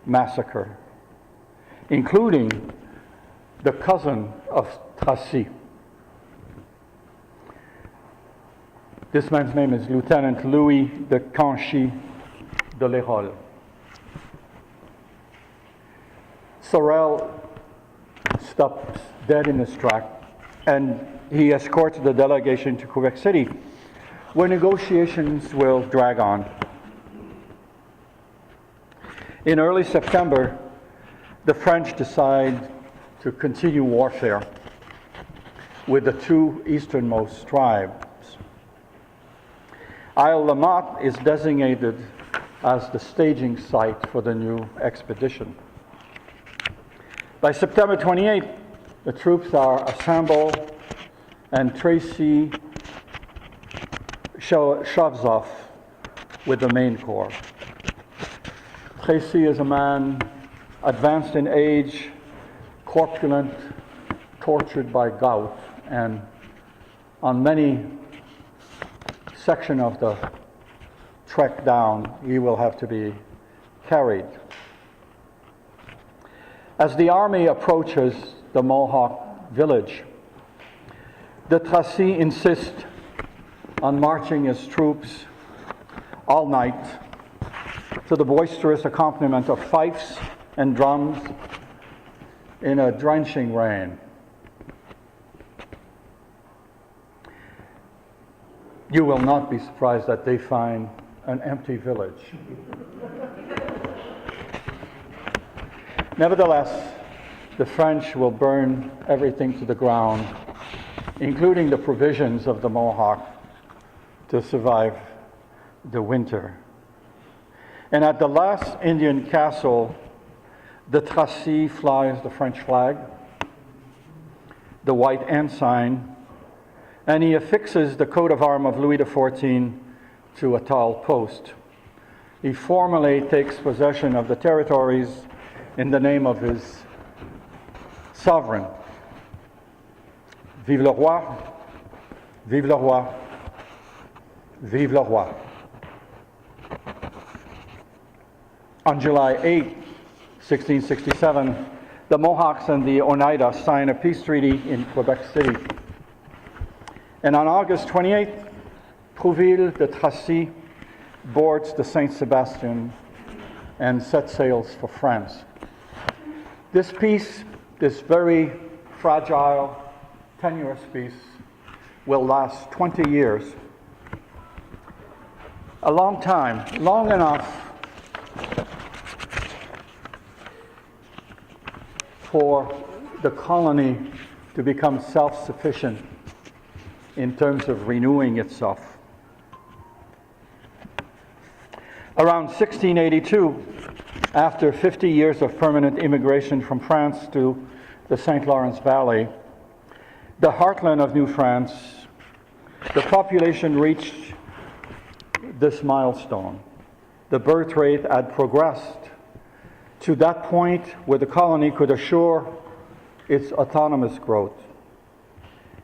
massacre, including the cousin of Tracy. This man's name is Lieutenant Louis de Canchy de l'Érole. Sorel stops dead in his track, and he escorts the delegation to Quebec City, where negotiations will drag on. In early September, the French decide to continue warfare with the two easternmost tribes. Isle LaMotte is designated as the staging site for the new expedition. By September 28th, the troops are assembled, and Tracy shoves off with the main corps. Tracy is a man advanced in age, corpulent, tortured by gout, and on many sections of the trek down, he will have to be carried. As the army approaches the Mohawk village, de Tracy insists on marching his troops all night to the boisterous accompaniment of fifes and drums in a drenching rain. You will not be surprised that they find an empty village. Nevertheless, the French will burn everything to the ground, including the provisions of the Mohawk, to survive the winter. And at the last Indian castle, de Tracy flies the French flag, the white ensign, and he affixes the coat of arms of Louis XIV to a tall post. He formally takes possession of the territories in the name of his sovereign. Vive le roi, vive le roi, vive le roi. On July 8, 1667, the Mohawks and the Oneida sign a peace treaty in Quebec City. And on August 28th, Trouville de Tracy boards the Saint Sebastian and sets sails for France. This peace, this very fragile, tenuous peace, will last 20 years. A long time, long enough for the colony to become self-sufficient in terms of renewing itself. Around 1682, after 50 years of permanent immigration from France to the St. Lawrence Valley, the heartland of New France, the population reached this milestone. The birth rate had progressed to that point where the colony could assure its autonomous growth.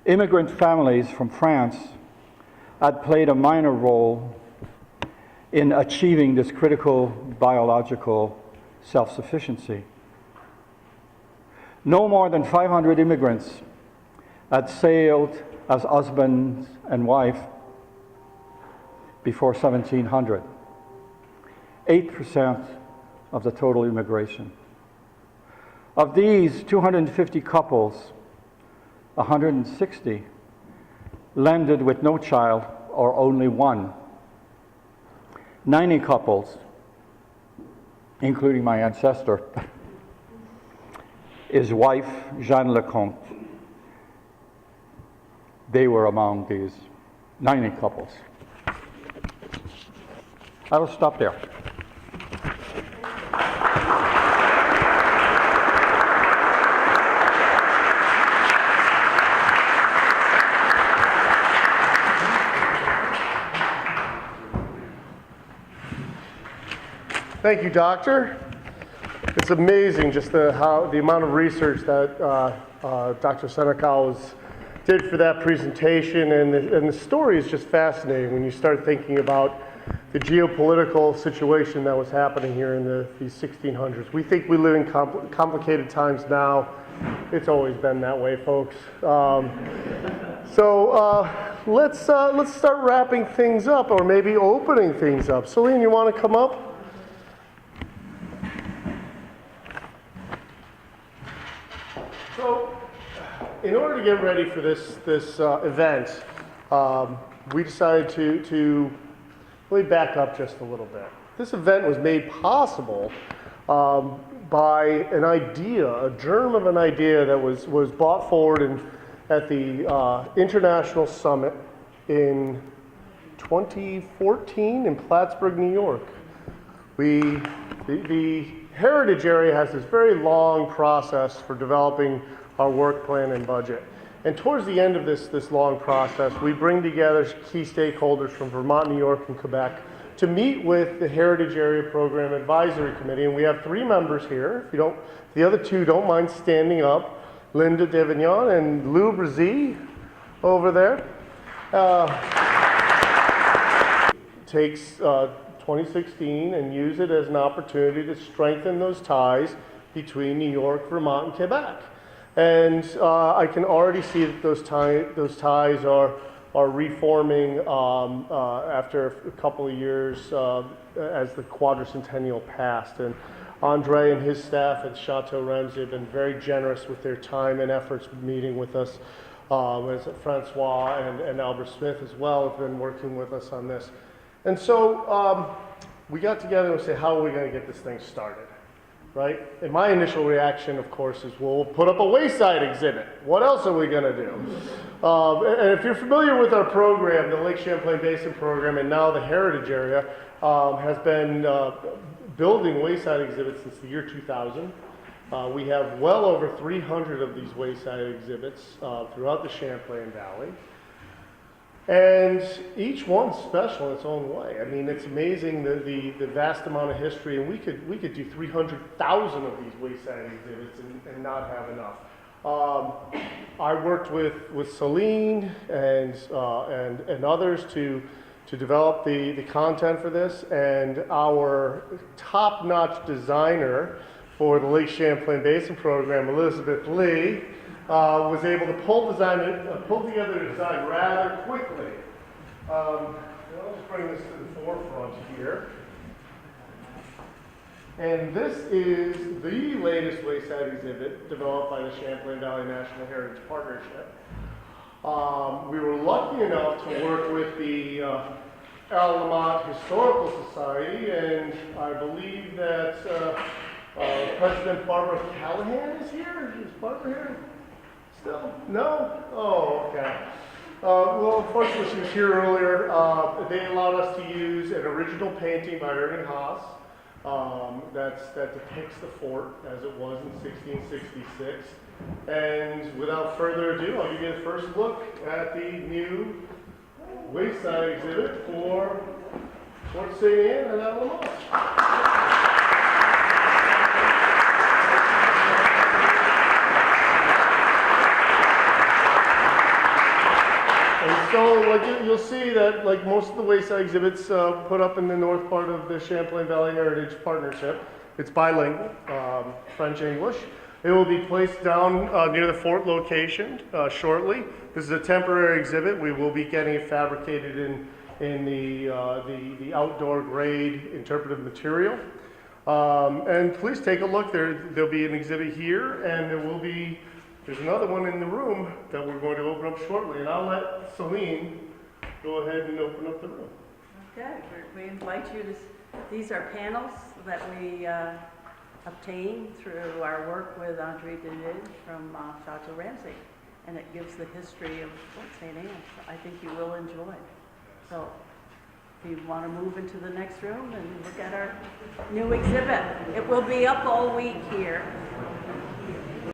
Immigrant families from France had played a minor role in achieving this critical biological self-sufficiency. No more than 500 immigrants had sailed as husbands and wife before 1700. 8% of the total immigration. Of these 250 couples, 160 landed with no child or only one. 90 couples, including my ancestor, his wife, Jeanne Lecomte. They were among these 90 couples. I will stop there. Thank you, Doctor. It's amazing just the amount of research that Dr. Senecal did for that presentation, and the story is just fascinating when you start thinking about the geopolitical situation that was happening here in these 1600s. We think we live in complicated times now. It's always been that way, folks. Let's start wrapping things up, or maybe opening things up. Celine, you want to come up? So, in order to get ready for this event, we decided to really back up just a little bit. This event was made possible by an idea, a germ of an idea that was brought forward at the International Summit in 2014 in Plattsburgh, New York. The Heritage area has this very long process for developing our work plan and budget. And towards the end of this long process, we bring together key stakeholders from Vermont, New York, and Quebec to meet with the Heritage Area Program Advisory Committee. And we have 3 members here. If the other 2 don't mind standing up, Linda Davignon and Lou Brzee over there. Takes 2016 and use it as an opportunity to strengthen those ties between New York, Vermont, and Quebec. And I can already see that those ties are reforming after a couple of years as the quadricentennial passed. And Andre and his staff at Chateau Ramsey have been very generous with their time and efforts meeting with us. As Francois and Albert Smith as well have been working with us on this. And so we got together and said, how are we going to get this thing started, right? And my initial reaction, of course, is, well, we'll put up a wayside exhibit. What else are we going to do? And if you're familiar with our program, the Lake Champlain Basin program, and now the Heritage Area, has been building wayside exhibits since the year 2000. We have well over 300 of these wayside exhibits throughout the Champlain Valley. And each one's special in its own way. I mean, it's amazing the vast amount of history, and we could do 300,000 of these wayside exhibits and not have enough. I worked with Celine and others to develop the content for this, and our top-notch designer for the Lake Champlain Basin program, Elizabeth Lee, was able to pull together the design rather quickly. I'll just bring this to the forefront here. And this is the latest wayside exhibit developed by the Champlain Valley National Heritage Partnership. We were lucky enough to work with the Isle LaMotte Historical Society, and I believe that President Barbara Callahan is here. Is Barbara here? Still? No? Oh, okay. Well, unfortunately, she was here earlier. They allowed us to use an original painting by Ernie Haas that depicts the fort as it was in 1666. And without further ado, I'll give you the first look at the new wayside exhibit for Fort Ste and Isle LaMotte. And so, like you'll see that, like most of the wayside exhibits put up in the north part of the Champlain Valley Heritage Partnership, it's bilingual, French-English. It will be placed down near the fort location shortly. This is a temporary exhibit. We will be getting it fabricated in the outdoor grade interpretive material. And please take a look. There'll be an exhibit here, and there's another one in the room that we're going to open up shortly. And I'll let Celine go ahead and open up the room. Okay, we invite you to, these are panels that we obtained through our work with Andre Deneuve from Chateau Ramsey, and it gives the history of Fort Ste. Anne. I think you will enjoy. So if you want to move into the next room and look at our new exhibit, it will be up all week here.